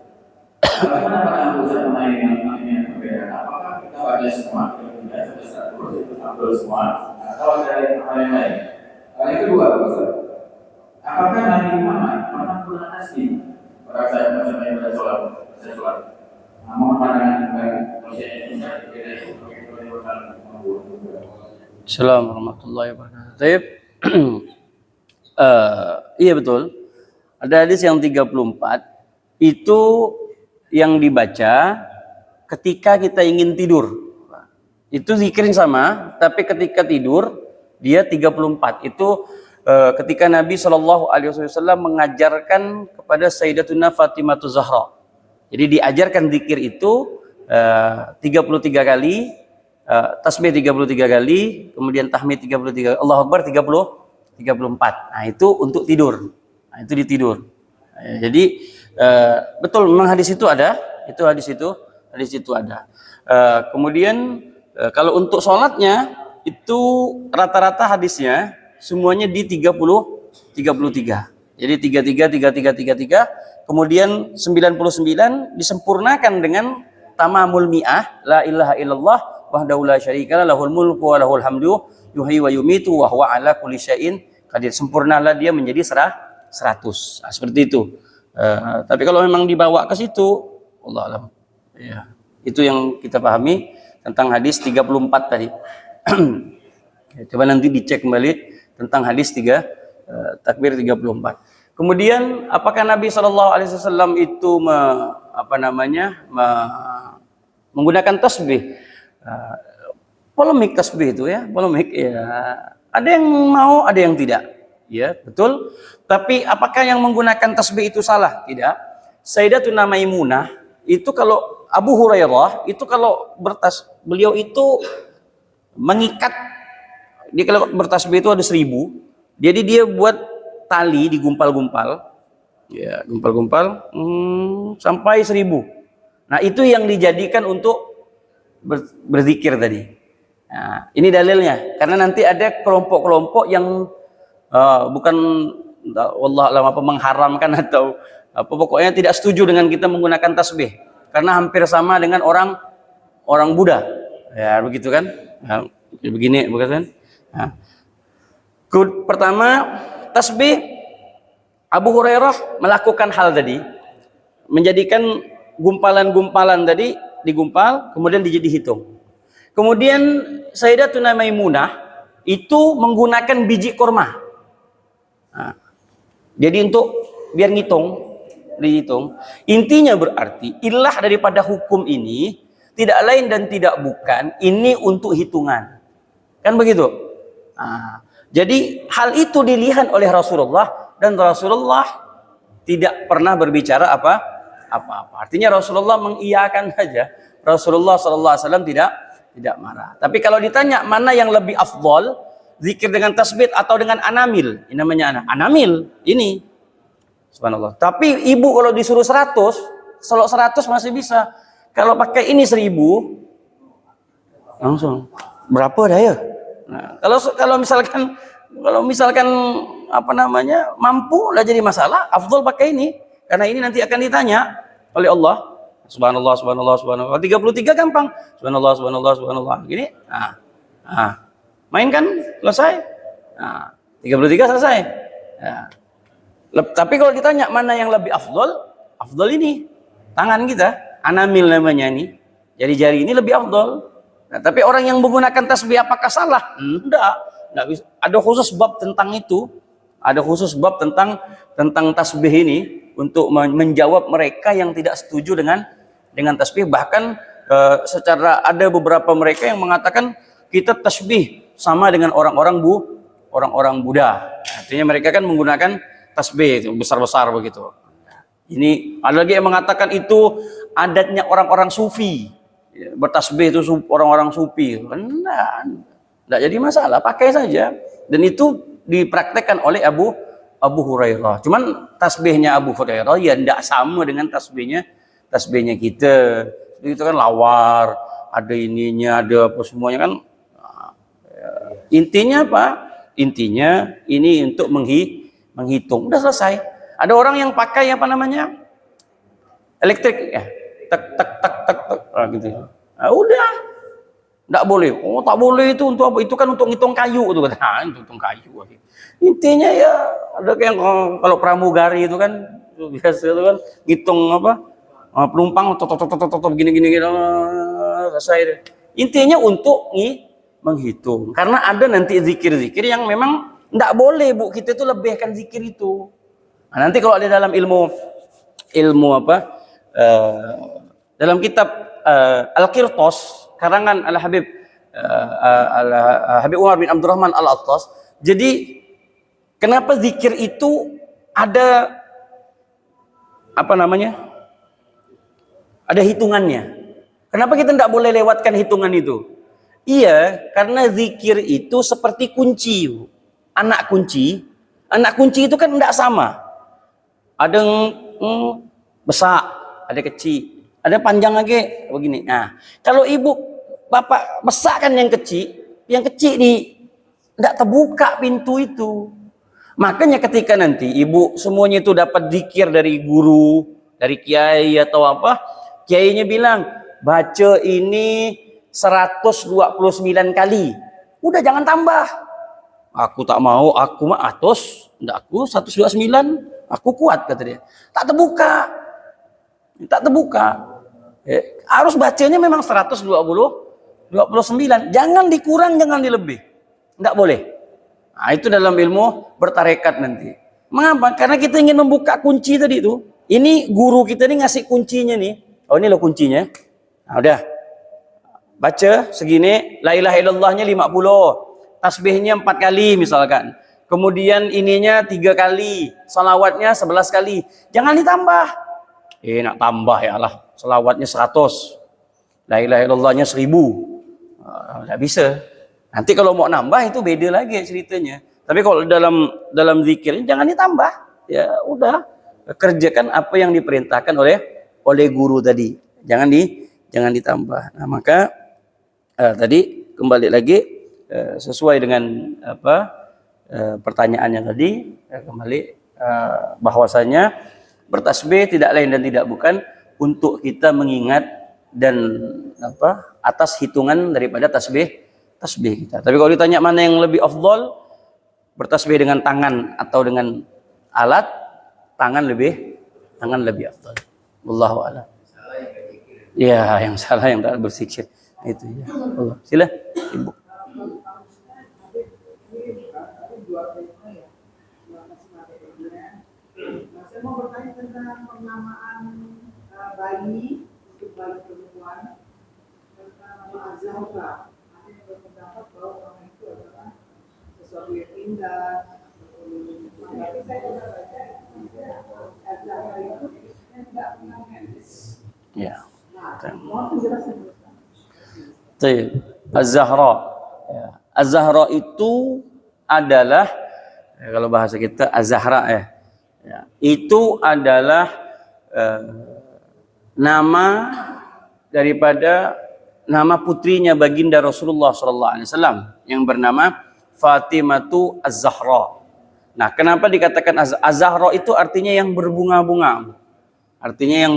Bagaimana pada Ustaz mengenai yang berbeda? Apakah kita baca semua tidak sebesar itu abdul semua atau ada yang lain? Yang kedua Ustaz, apakah Nabi Muhammad pernah menggunakan tasbih pada saat pada sholat? Namun pandangan manusia itu berbeda itu Assalamualaikum warahmatullahi wabarakatuh. Baik. Iya betul. Ada hadis yang 34 itu yang dibaca ketika kita ingin tidur. Itu zikir yang sama, tapi ketika tidur dia 34. Itu ketika Nabi Shallallahu Alaihi Wasallam mengajarkan kepada Sayyidatuna Fatimah Zahra. Jadi diajarkan zikir itu 33 kali, tasbih 33 kali, kemudian tahmid 33, Allahu Akbar 34. Nah, itu untuk tidur. Nah, itu ditidur. Jadi betul memang hadis itu ada, hadis itu ada. Kemudian kalau untuk sholatnya itu rata-rata hadisnya semuanya di 33. Jadi 33, kemudian 99 disempurnakan dengan tamamul mi'ah, la ilaha illallah wahdahu la syarika lah, lahul mulku wa lahul hamdu yuhyi wa yumitu wa huwa ala kulli syai'in qadir. Sempurnalah dia menjadi 100. Nah, seperti itu. Tapi kalau memang dibawa ke situ, Allah alam. Ya, itu yang kita pahami tentang hadis 34 tadi. Coba nanti dicek kembali tentang hadis takbir 34. Kemudian apakah Nabi Shallallahu Alaihi Wasallam itu menggunakan tasbih? Polemik tasbih itu ya, polemik ya. Ada yang mau, ada yang tidak. Ya, betul. Tapi apakah yang menggunakan tasbih itu salah? Tidak. Sayyidatuna Maimunah itu kalau Abu Hurairah itu kalau beliau itu mengikat, dia kalau bertasbih itu ada 1000. Jadi dia buat tali digumpal-gumpal, ya gumpal-gumpal sampai 1000. Nah itu yang dijadikan untuk berzikir tadi. Nah, ini dalilnya, karena nanti ada kelompok-kelompok yang bukan wallah alam apa mengharamkan atau apa, pokoknya tidak setuju dengan kita menggunakan tasbih karena hampir sama dengan orang Buddha. Ya, begitu kan? Nah, begini bukan kan? Nah. Pertama, tasbih Abu Hurairah melakukan hal tadi, menjadikan gumpalan-gumpalan tadi digumpal, kemudian dihitung. Kemudian Sayyidatuna Maimunah itu menggunakan biji korma. Nah, jadi untuk biar dihitung. Intinya berarti ilah daripada hukum ini tidak lain dan tidak bukan ini untuk hitungan. Kan begitu? Nah, jadi hal itu dilihat oleh Rasulullah dan Rasulullah tidak pernah berbicara apa-apa. Artinya Rasulullah mengiyakan saja. Rasulullah SAW tidak marah. Tapi kalau ditanya mana yang lebih afdol, zikir dengan tasbih atau dengan anamil? Ini namanya anamil. Ini. Subhanallah. Tapi ibu kalau disuruh 100, kalau 100 masih bisa. Kalau pakai ini 1000, langsung berapa dah ya? Nah, kalau misalkan apa namanya mampu lah jadi masalah, afdol pakai ini karena ini nanti akan ditanya oleh Allah. Subhanallah 33 gampang. Subhanallah gini. Main kan selesai. 33 selesai. Tapi kalau ditanya mana yang lebih afdol ini tangan kita, anamil namanya ini. Jari-jari ini lebih afdol. Nah, tapi orang yang menggunakan tasbih apakah salah? Enggak bisa. Ada khusus bab tentang itu. Ada khusus bab tentang tasbih ini untuk menjawab mereka yang tidak setuju dengan tasbih. Bahkan secara ada beberapa mereka yang mengatakan kita tasbih sama dengan orang-orang Buddha. Artinya mereka kan menggunakan tasbih itu besar-besar begitu. Ini ada lagi yang mengatakan itu adatnya orang-orang sufi. Bertasbih itu orang-orang sufi. Enggak jadi masalah, pakai saja. Dan itu dipraktekkan oleh Abu Hurairah. Cuman tasbihnya Abu Hurairah ya tidak sama dengan tasbihnya kita. Itu kan lawar, ada ininya, ada apa semuanya kan. Intinya apa? Intinya ini untuk menghitung. Udah selesai. Ada orang yang pakai apa namanya? Elektrik ya. Gitu. Udah. Enggak boleh. Oh, tak boleh itu untuk apa? Itu kan untuk ngitung kayu itu kata. Untuk ngitung kayu. Intinya ya ada kayak kalau pramugari itu kan biasa itu kan ngitung apa? Penumpang begini selesai. Intinya untuk menghitung. Karena ada nanti zikir-zikir yang memang enggak boleh, Bu. Kita itu lebihkan zikir itu. Nah, nanti kalau ada dalam ilmu apa? Dalam kitab Al-Qirtos karangan Al-Habib Habib Umar bin Abdurrahman Al-Attas. Jadi kenapa zikir itu ada apa namanya? Ada hitungannya. Kenapa kita tidak boleh lewatkan hitungan itu? Iya, karena zikir itu seperti kunci. Anak kunci itu kan tidak sama. Ada yang besar, ada kecil, ada panjang lagi begini. Nah, kalau ibu bapak besarkan yang kecil tidak terbuka pintu itu. Makanya ketika nanti ibu semuanya itu dapat zikir dari guru, dari kiai atau apa, kiainya bilang baca ini 129 kali. Udah jangan tambah. Aku tak mau, aku mah atos, ndak aku 129, aku kuat kata dia. Tak terbuka. Harus bacanya memang 129. Jangan dikurang, jangan dilebih. Enggak boleh. Nah, itu dalam ilmu bertarekat nanti. Mengapa? Karena kita ingin membuka kunci tadi itu. Ini guru kita ini ngasih kuncinya nih. Oh, ini loh kuncinya. Nah, udah. Baca segini, la ilaha illallahnya 50. Tasbihnya 4 kali misalkan. Kemudian ininya 3 kali. Salawatnya 11 kali. Jangan ditambah. Nak tambah ya Allah. Salawatnya 100. La ilaha illallahnya 1000. Nggak bisa. Nanti kalau mau nambah itu beda lagi ceritanya. Tapi kalau dalam zikir jangan ditambah. Ya udah, kerjakan apa yang diperintahkan oleh guru tadi. Jangan ditambah. Nah, maka tadi kembali lagi sesuai dengan apa pertanyaannya tadi, kembali bahwasanya bertasbih tidak lain dan tidak bukan untuk kita mengingat dan atas hitungan daripada tasbih kita. Tapi kalau ditanya mana yang lebih afdal, bertasbih dengan tangan atau dengan alat, tangan lebih afdal. Wallahu a'lam. Ya, yang salah yang tak bersikir itu ya. Allah. Sila, Ibu. Saya mau bertanya tentang penamaan bayi untuk bayi perempuan tentang nama Zahra. Ada yang berpendapat bahwa nama itu adalah sesuatu yang indah. Tapi saya juga baca Zahra itu tidak pernah mens. Ya. Mohon penjelasan. Az-Zahra. Ya. Az-Zahra itu adalah kalau bahasa kita Az-Zahra ya. Itu adalah nama daripada nama putrinya baginda Rasulullah SAW yang bernama Fatimatu Az-Zahra. Nah, kenapa dikatakan Az-Zahra itu artinya yang berbunga-bunga. Artinya yang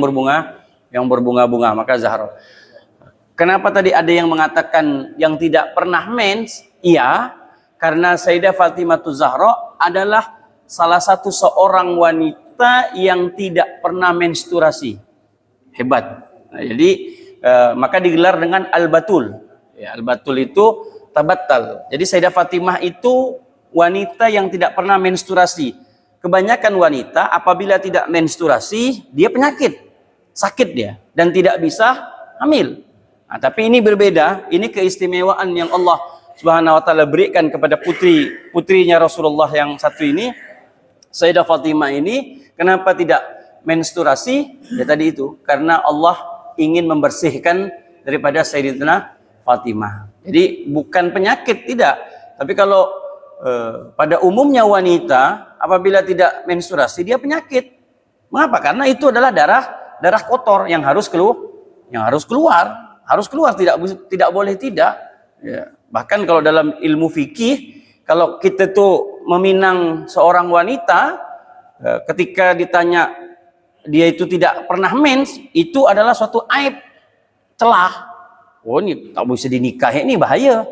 berbunga-bunga, maka Zahra. Kenapa tadi ada yang mengatakan yang tidak pernah mens? Iya, karena Sayyidah Fatimatu Zahra adalah salah satu seorang wanita yang tidak pernah menstruasi. Hebat. Nah, jadi maka digelar dengan Al-Batul. Ya, Al-Batul itu tabattal. Jadi Sayyidah Fatimah itu wanita yang tidak pernah menstruasi. Kebanyakan wanita apabila tidak menstruasi, dia penyakit. Sakit dia dan tidak bisa hamil. Nah, tapi ini berbeda. Ini keistimewaan yang Allah Subhanahu wa taala berikan kepada putrinya Rasulullah yang satu ini. Sayyidah Fatimah ini kenapa tidak menstruasi? Ya tadi itu, karena Allah ingin membersihkan daripada Sayyidatina Fatimah. Jadi bukan penyakit, tidak. Tapi kalau pada umumnya wanita apabila tidak menstruasi dia penyakit. Mengapa? Karena itu adalah darah kotor yang harus keluar, tidak boleh tidak. Ya. Bahkan kalau dalam ilmu fikih, kalau kita tuh meminang seorang wanita, ketika ditanya dia itu tidak pernah mens, itu adalah suatu aib, celah. Oh, ini tak bisa dinikahi, ini bahaya.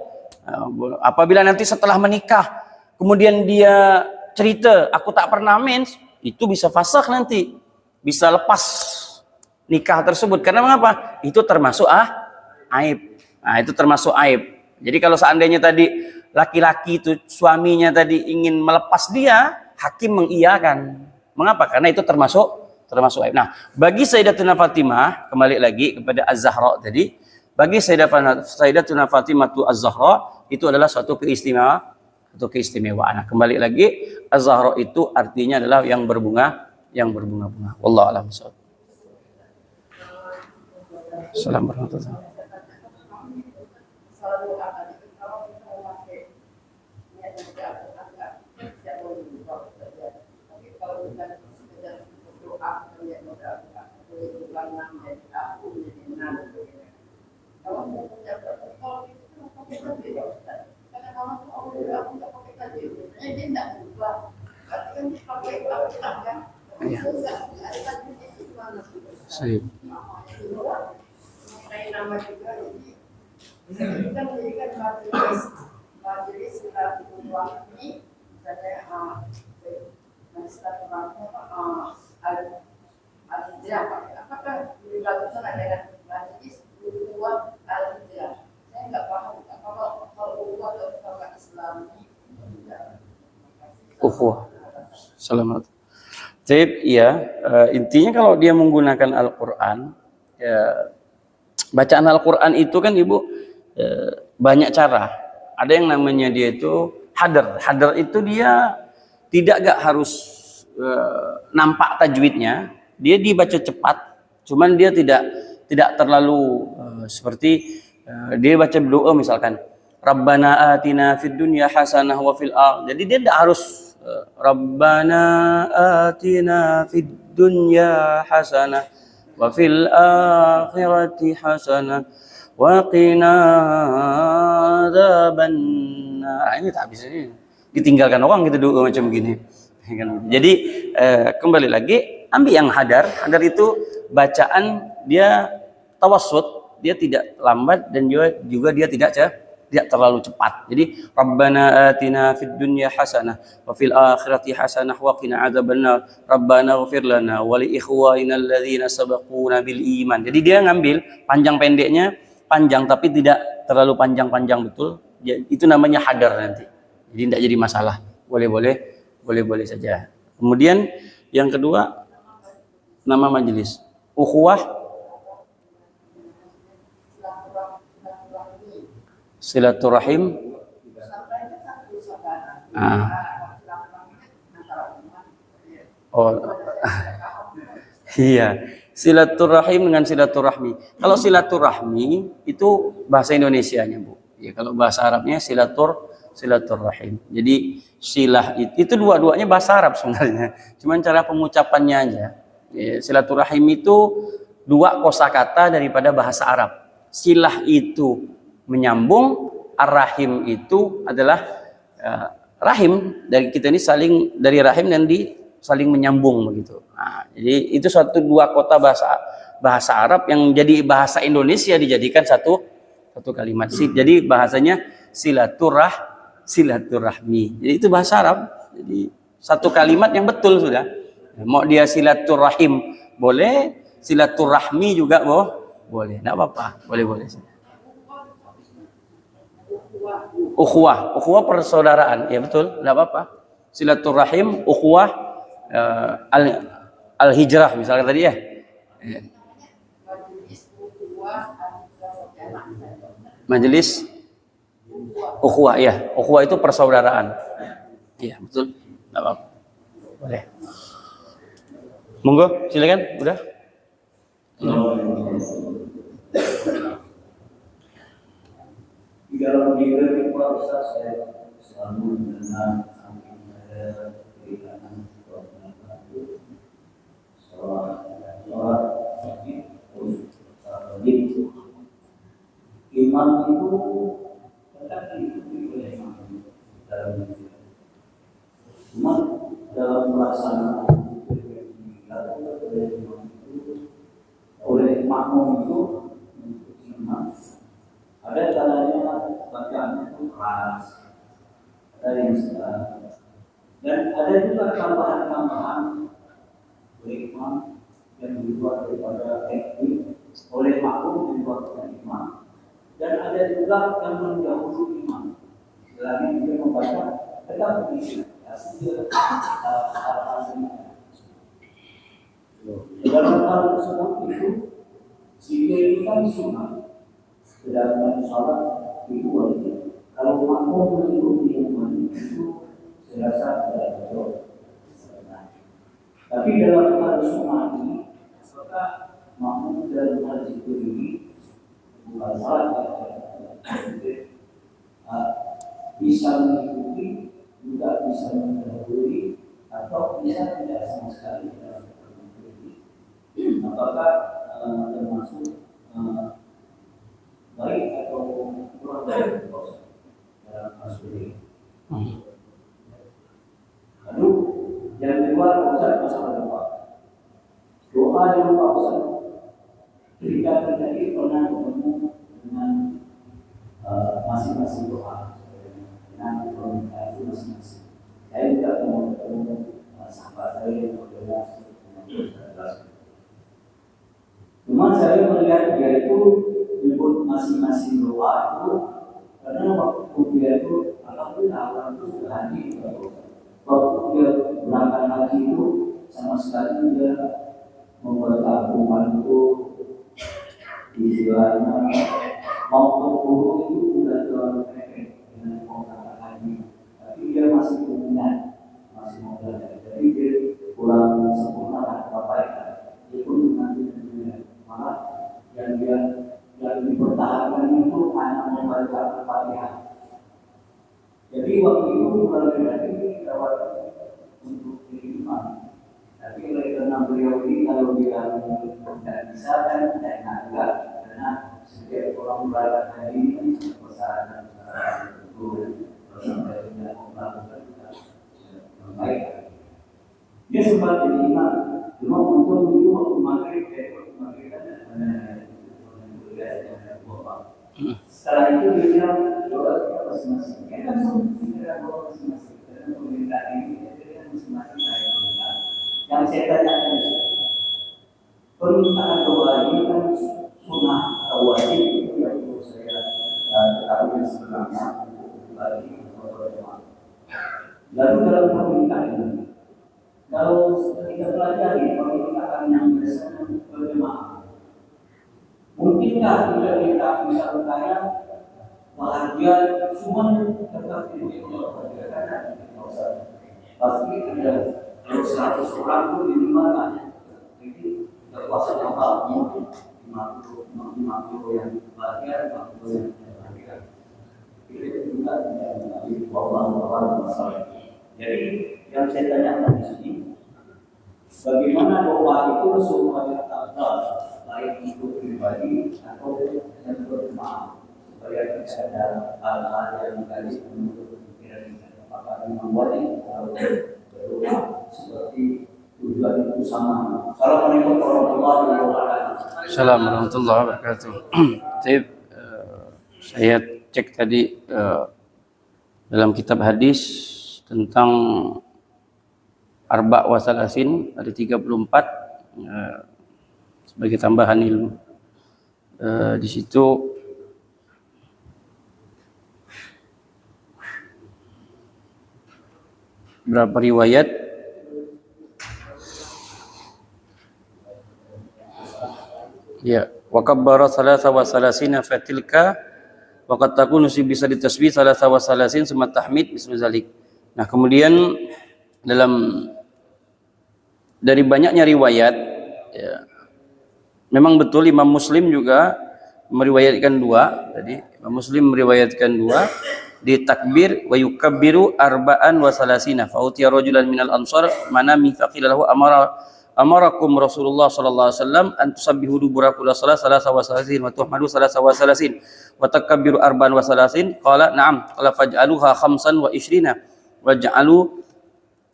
Apabila nanti setelah menikah, kemudian dia cerita, aku tak pernah mens, itu bisa fasakh nanti, bisa lepas nikah tersebut. Karena mengapa? Itu termasuk aib. Nah, itu termasuk aib. Jadi kalau seandainya tadi laki-laki itu suaminya tadi ingin melepas dia, hakim mengiyakan. Mengapa? Karena itu termasuk aib. Nah, bagi Sayyidatuna Fatimah, kembali lagi kepada Az-Zahra tadi, bagi Sayyidatuna Fatimah tu Az-Zahra itu adalah suatu keistimewaan. Nah, kembali lagi Az-Zahra itu artinya adalah yang berbunga-bunga. Wallahu a'lam bishawab. Assalamualaikum warahmatullahi wabarakatuh. Sip. Nama juga ini kita menjadikan majelis silaturahmi misalnya al-hijrah, apakah dilakukan dengan majelis ukhuwah al-hijrah? Saya nggak paham kalau ukhuwah atau Islami. Ukhuwah. Selamat. Jadi ya, intinya kalau dia menggunakan Al-Quran, ya, bacaan Al-Quran itu kan Ibu banyak cara. Ada yang namanya dia itu hadar. Hadar itu dia tidak harus nampak tajwidnya. Dia dibaca cepat, cuman dia tidak terlalu seperti dia baca doa misalkan Rabbana atina fid dunya hasanah wa fil akhirati. Jadi dia tidak harus Rabbana atina fid dunya hasanah wa fil akhirati hasanah wa qina adzabannar. Ini tak bisa ini. ditinggalkan orang gitu doa macam gini. Jadi kembali lagi, ambil yang hadar. Hadar itu bacaan dia tawassut, dia tidak lambat dan juga dia tidak terlalu cepat. Jadi Rabbana atina fid dunya hasanah wa fil akhirati hasanah wa qina adzabannar. Rabbana ighfir lana wa li ikhwanina alladzina sabaquna bil iman. Jadi dia ngambil panjang pendeknya, panjang tapi tidak terlalu panjang-panjang betul. Itu namanya hadar nanti. Jadi tidak jadi masalah. Boleh-boleh saja. Kemudian yang kedua, nama majelis ukhuwah silaturahim. Oh, iya. Silaturahim dengan silaturahmi. Kalau silaturahmi itu bahasa Indonesianya, Bu. Ya, kalau bahasa Arabnya silaturahim. Jadi silah itu dua-duanya bahasa Arab sebenarnya. Cuman cara pengucapannya aja. Ya, silaturahim itu dua kosakata daripada bahasa Arab. Silah itu menyambung, ar-rahim itu adalah rahim dari kita ini saling dari rahim dan saling menyambung begitu. Nah, jadi itu dua kota bahasa Arab yang jadi bahasa Indonesia dijadikan satu kalimat. Jadi bahasanya silaturahmi. Jadi itu bahasa Arab. Jadi satu kalimat yang betul sudah. Mau dia silaturahim boleh, silaturahmi juga boleh. Enggak apa-apa, boleh saja. Ukhuwah persaudaraan, ya betul, enggak apa-apa. Silaturahim, ukhuwah, al-hijrah misalnya tadi ya. Majelis ukhuwah, ya. Ukhuwah itu persaudaraan. Iya, betul. Enggak apa-apa. Boleh. Monggo, silakan, udah. Di dalam diri kita bisa saya selalu mendengar samping saya berikan sholat iman itu tetap diikuti oleh iman dalam diri. Cuma dalam pelaksanaan oleh makmum itu iman. Ada kalanya bacaannya itu keras, ada yang sedang, dan ada juga tambahan-tambahan imam yang dibuat daripada teknik oleh makmum dibuatkan imam, dan ada juga yang mendahului imam. Selagi dia membaca tetap begitu. Dalam hal tersebut itu jika ini kan sunnah. Sedangkan sholat itu wajib. Kalau makmum mengikuti imam itu saya rasa tidak betul. Tapi dalam hal sunnah ini, maka makmum dalam hal itu ini bukan salah, bisa mengikuti, juga bisa mendahului, atau bisa tidak sama sekali tidak mengikuti. Apakah termasuk baik atau kurang baik dalam kasus ini? Lalu yang kedua, Ustaz, masalah doa. Doa yang lupa Ustaz. Ketika terjadi pernah bertemu dengan masing-masing doa dengan permintaan itu masing-masing. Saya juga mau bertemu sahabat saya yang berbeda dengan Ustaz. Cuma saya melihat dia itu menyebut masing-masing doa itu karena waktu dia itu alhamdulillah orang itu sudah hadir. Waktu dia berangkat haji itu sama sekali dia membuat tabungan itu istilahnya mau berburu itu sudah terlalu keren dengan mau berangkat haji, tapi dia masih punya masih mau belajar. Jadi dia pulang sempurna apa baik dia pun nanti malah yang dia yang dipertahankan itu hanya membaca Al-Fatihah. Jadi waktu itu lagi dapat untuk iman. Tapi karena beliau ini kalau dia tidak bisa kan tidak enggak, karena setiap orang berangkat hari ini persyaratan itu sampai tidak melakukan Setelah itu dia bilang doa kita masing-masing. Kita kan kita doa masing-masing. Karena pemerintah ini kita masing-masing saya. Yang saya tanyakan di sini, permintaan doa ini kan sunnah atau wajib itu yang perlu saya ketahui sebenarnya bagi jemaah. Lalu dalam permintaan ini, kalau kita pelajari permintaan yang biasanya berjemaah, mungkinkah kita bisa bertanya bahagia semua tetap hidup itu karena pasti ada 100 orang pun di mana jadi terkuasa apa 50 yang bahagia 50 yang bahagia itu juga menjadi bawa masalah. Jadi yang saya tanyakan di sini, bagaimana doa itu supaya tak baik untuk pribadi atau yang berjemaah supaya tidak ada hal-hal yang tadi menurut pikiran kita. Apakah memang boleh atau berdoa seperti tujuan itu sama? Assalamualaikum warahmatullahi wabarakatuh. Assalamualaikum warahmatullahi wabarakatuh. Saya cek tadi dalam kitab hadis tentang Arba' wa Salasin ada 34 sebagai tambahan ilmu. Di situ berapa riwayat ya, wa kabbara salasa wa salasina fatilka wa qad takunu bisa ditasbih salasa wa salasin summa tahmid mislu zalik. Nah, kemudian dalam dari banyaknya riwayat ya, memang betul Imam Muslim juga meriwayatkan dua. Jadi Imam Muslim meriwayatkan dua di takbir wa yukabbiru arba'an wa salasina fa utiya rajulan minal ansar mana mithaqila lahu amarakum Rasulullah sallallahu alaihi wasallam an tusabbihu dubura kulli salat salasa wa salasin wa tuhmadu salasa wa salasin wa takabbiru arba'an wa salasin qala na'am qala faj'aluha khamsan wa ishrina wa ja'alu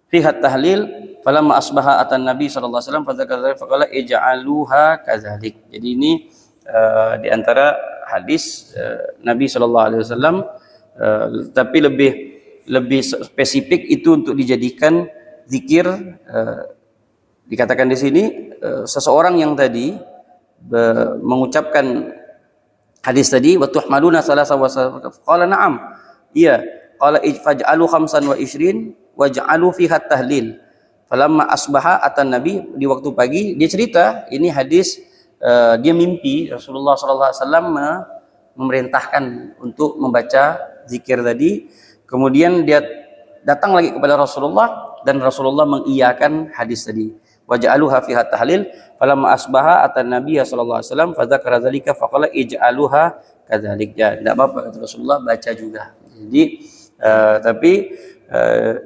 fiha tahlil falamma asbaha atan nabi sallallahu alaihi wasallam faqala ij'aluha kadzalik. Jadi ini di antara hadis Nabi sallallahu alaihi wasallam, tapi lebih spesifik itu untuk dijadikan zikir. Dikatakan di sini seseorang yang tadi mengucapkan hadis tadi wa tuhmaduna salasa wa qala na'am, iya, qala faj'alu khamsan wa ishrin waj'alu fiha tahlil falamma asbaha atan nabi, di waktu pagi dia cerita ini hadis dia mimpi Rasulullah sallallahu alaihi wasallam memerintahkan untuk membaca zikir tadi. Kemudian dia datang lagi kepada Rasulullah dan Rasulullah mengiyakan hadis tadi. Waj'aluha fiha tahlil falamma asbaha atan nabiy sallallahu alaihi wasallam fadzakara dzalika faqala ij'aluha kadzalik. Ya, enggak apa-apa kata Rasulullah, baca juga. Jadi tapi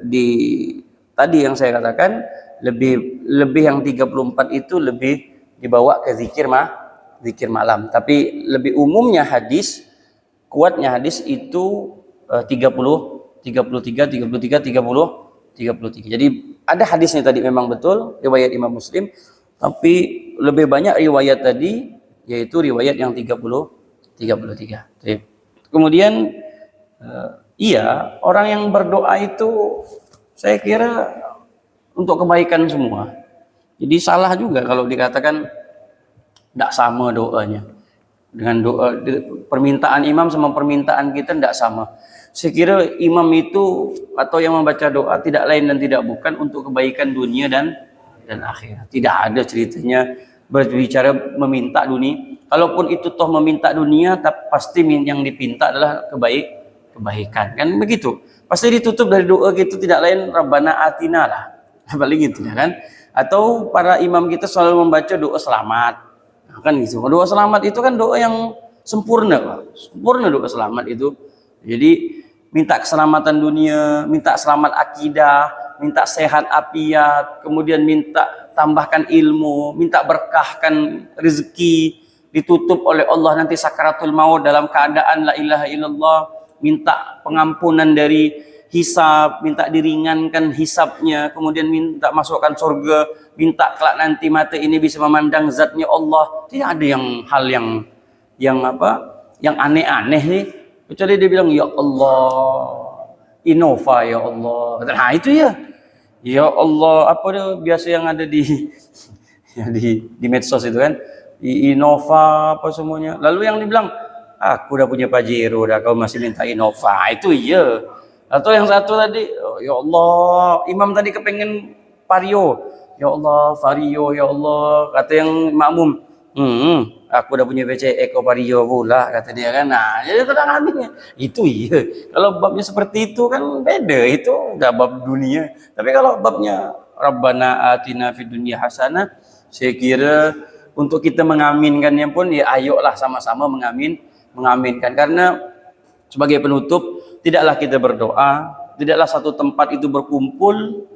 di tadi yang saya katakan lebih yang 34 itu lebih dibawa ke zikir malam. Tapi lebih umumnya hadis, kuatnya hadis itu 33, 33. Jadi ada hadisnya tadi memang betul riwayat Imam Muslim, tapi lebih banyak riwayat tadi yaitu riwayat yang 33. Kemudian iya, orang yang berdoa itu saya kira untuk kebaikan semua. Jadi salah juga kalau dikatakan tidak sama doanya. Dengan doa permintaan imam sama permintaan kita tidak sama. Saya kira imam itu atau yang membaca doa tidak lain dan tidak bukan untuk kebaikan dunia dan akhirat. Tidak ada ceritanya berbicara meminta dunia. Kalaupun itu toh meminta dunia, tapi pasti yang dipinta adalah kebaikan. Kan begitu. Pasti ditutup dari doa gitu tidak lain Rabbana atina lah. Paling gitu ya kan. Atau para imam kita selalu membaca doa selamat. Nah, kan gitu. Doa selamat itu kan doa yang sempurna, Pak. Sempurna doa selamat itu. Jadi minta keselamatan dunia, minta selamat akidah, minta sehat afiat, kemudian minta tambahkan ilmu, minta berkahkan rezeki, ditutup oleh Allah nanti sakaratul maut dalam keadaan la ilaha illallah, minta pengampunan dari hisab, minta diringankan hisabnya, kemudian minta masukkan surga, minta kelak nanti mata ini bisa memandang zatnya Allah. Tidak ada hal yang yang aneh-aneh nih, kecuali dia bilang ya Allah, Innova ya Allah. Nah itu ya. Ya Allah, apa dia biasa yang ada di ya di medsos itu kan, Innova apa semuanya. Lalu yang dibilang, aku udah punya Pajero, dah kau masih minta Innova. Itu iya. Atau yang satu tadi, ya Allah, imam tadi kepengen Vario. Ya Allah, Vario, ya Allah. Kata yang makmum, aku udah punya BC Eko Vario pula, kata dia kan. Nah, jadi tenang aminnya. Itu iya. Kalau babnya seperti itu kan beda. Itu udah bab dunia. Tapi kalau babnya Rabbana atina fid dunya hasanah, saya kira untuk kita mengaminkannya pun ya ayolah sama-sama mengaminkan. Karena sebagai penutup, tidaklah kita berdoa, tidaklah satu tempat itu berkumpul,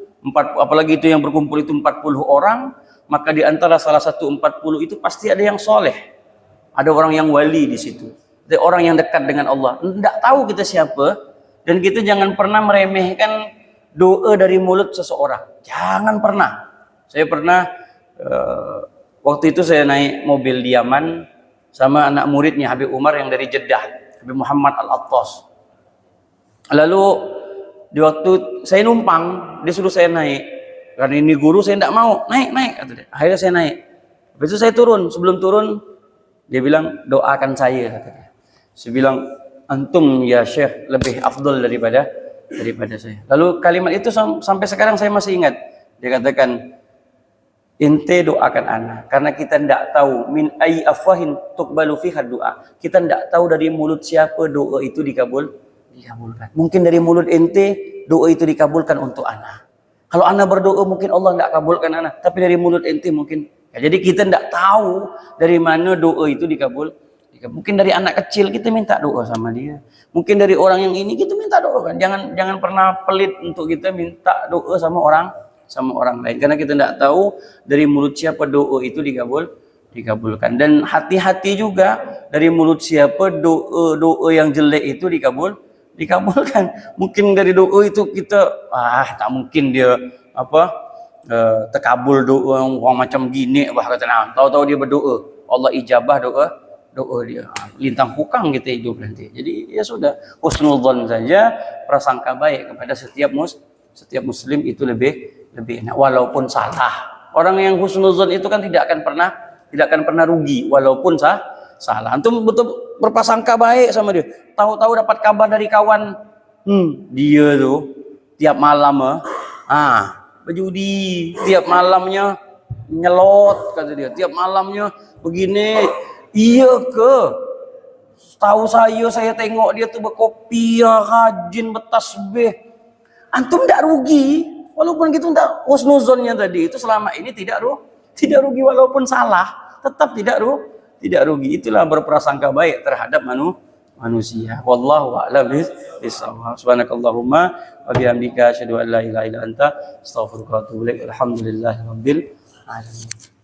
apalagi itu yang berkumpul itu 40 orang, maka di antara salah satu 40 itu pasti ada yang soleh, ada orang yang wali di situ, ada orang yang dekat dengan Allah. Tidak tahu kita siapa, dan kita jangan pernah meremehkan doa dari mulut seseorang. Jangan pernah. Saya pernah waktu itu saya naik mobil di Yaman sama anak muridnya Habib Umar yang dari Jeddah, Habib Muhammad Al-Attas. Lalu di waktu saya numpang, dia suruh saya naik. Karena ini guru, saya tidak mau. Naik, kata dia. Akhirnya saya naik. Habis itu saya turun. Sebelum turun, dia bilang, doakan saya, kata dia. Saya bilang, antum ya Syekh lebih afdol daripada saya. Lalu kalimat itu sampai sekarang saya masih ingat. Dia katakan, ente doakan ana, karena kita tidak tahu min ai afwahin tuqbalu fiha doa. Kita tidak tahu dari mulut siapa doa itu dikabulkan. Mungkin dari mulut ente doa itu dikabulkan untuk ana. Kalau ana berdoa mungkin Allah tidak kabulkan ana, tapi dari mulut ente mungkin. Ya, jadi kita tidak tahu dari mana doa itu dikabul. Mungkin dari anak kecil kita minta doa sama dia. Mungkin dari orang yang ini kita minta doa kan. Jangan pernah pelit untuk kita minta doa sama orang lain, karena kita tidak tahu dari mulut siapa doa itu dikabulkan. Dan hati-hati juga dari mulut siapa doa yang jelek itu dikabulkan. Mungkin dari doa itu kita tak mungkin dia terkabul doa orang macam gini, kata tahu-tahu dia berdoa Allah ijabah doa dia, lintang pukang kita hidup nanti. Jadi ya sudah, husnudzon saja, prasangka baik kepada setiap muslim itu lebih enak walaupun salah. Orang yang husnudzon itu kan tidak akan pernah rugi walaupun salah. Antum betul berprasangka baik sama dia, tahu-tahu dapat kabar dari kawan, dia tuh tiap malam berjudi, tiap malamnya nyelot, kata dia, tiap malamnya begini. Iya ke? Tahu saya tengok dia tuh berkopi, rajin bertasbih. Antum tidak rugi walaupun gitu tidak husnuzonnya tadi itu selama ini tidak rugi walaupun salah, tetap tidak rugi. Itulah berprasangka baik terhadap manusia. Wallahu a'lam bishawab. Subhanakallahumma wa bihamdika asyhadu an la ilaha illa anta astaghfiruka wa atubu ilaik. Alhamdulillahirabbil alamin.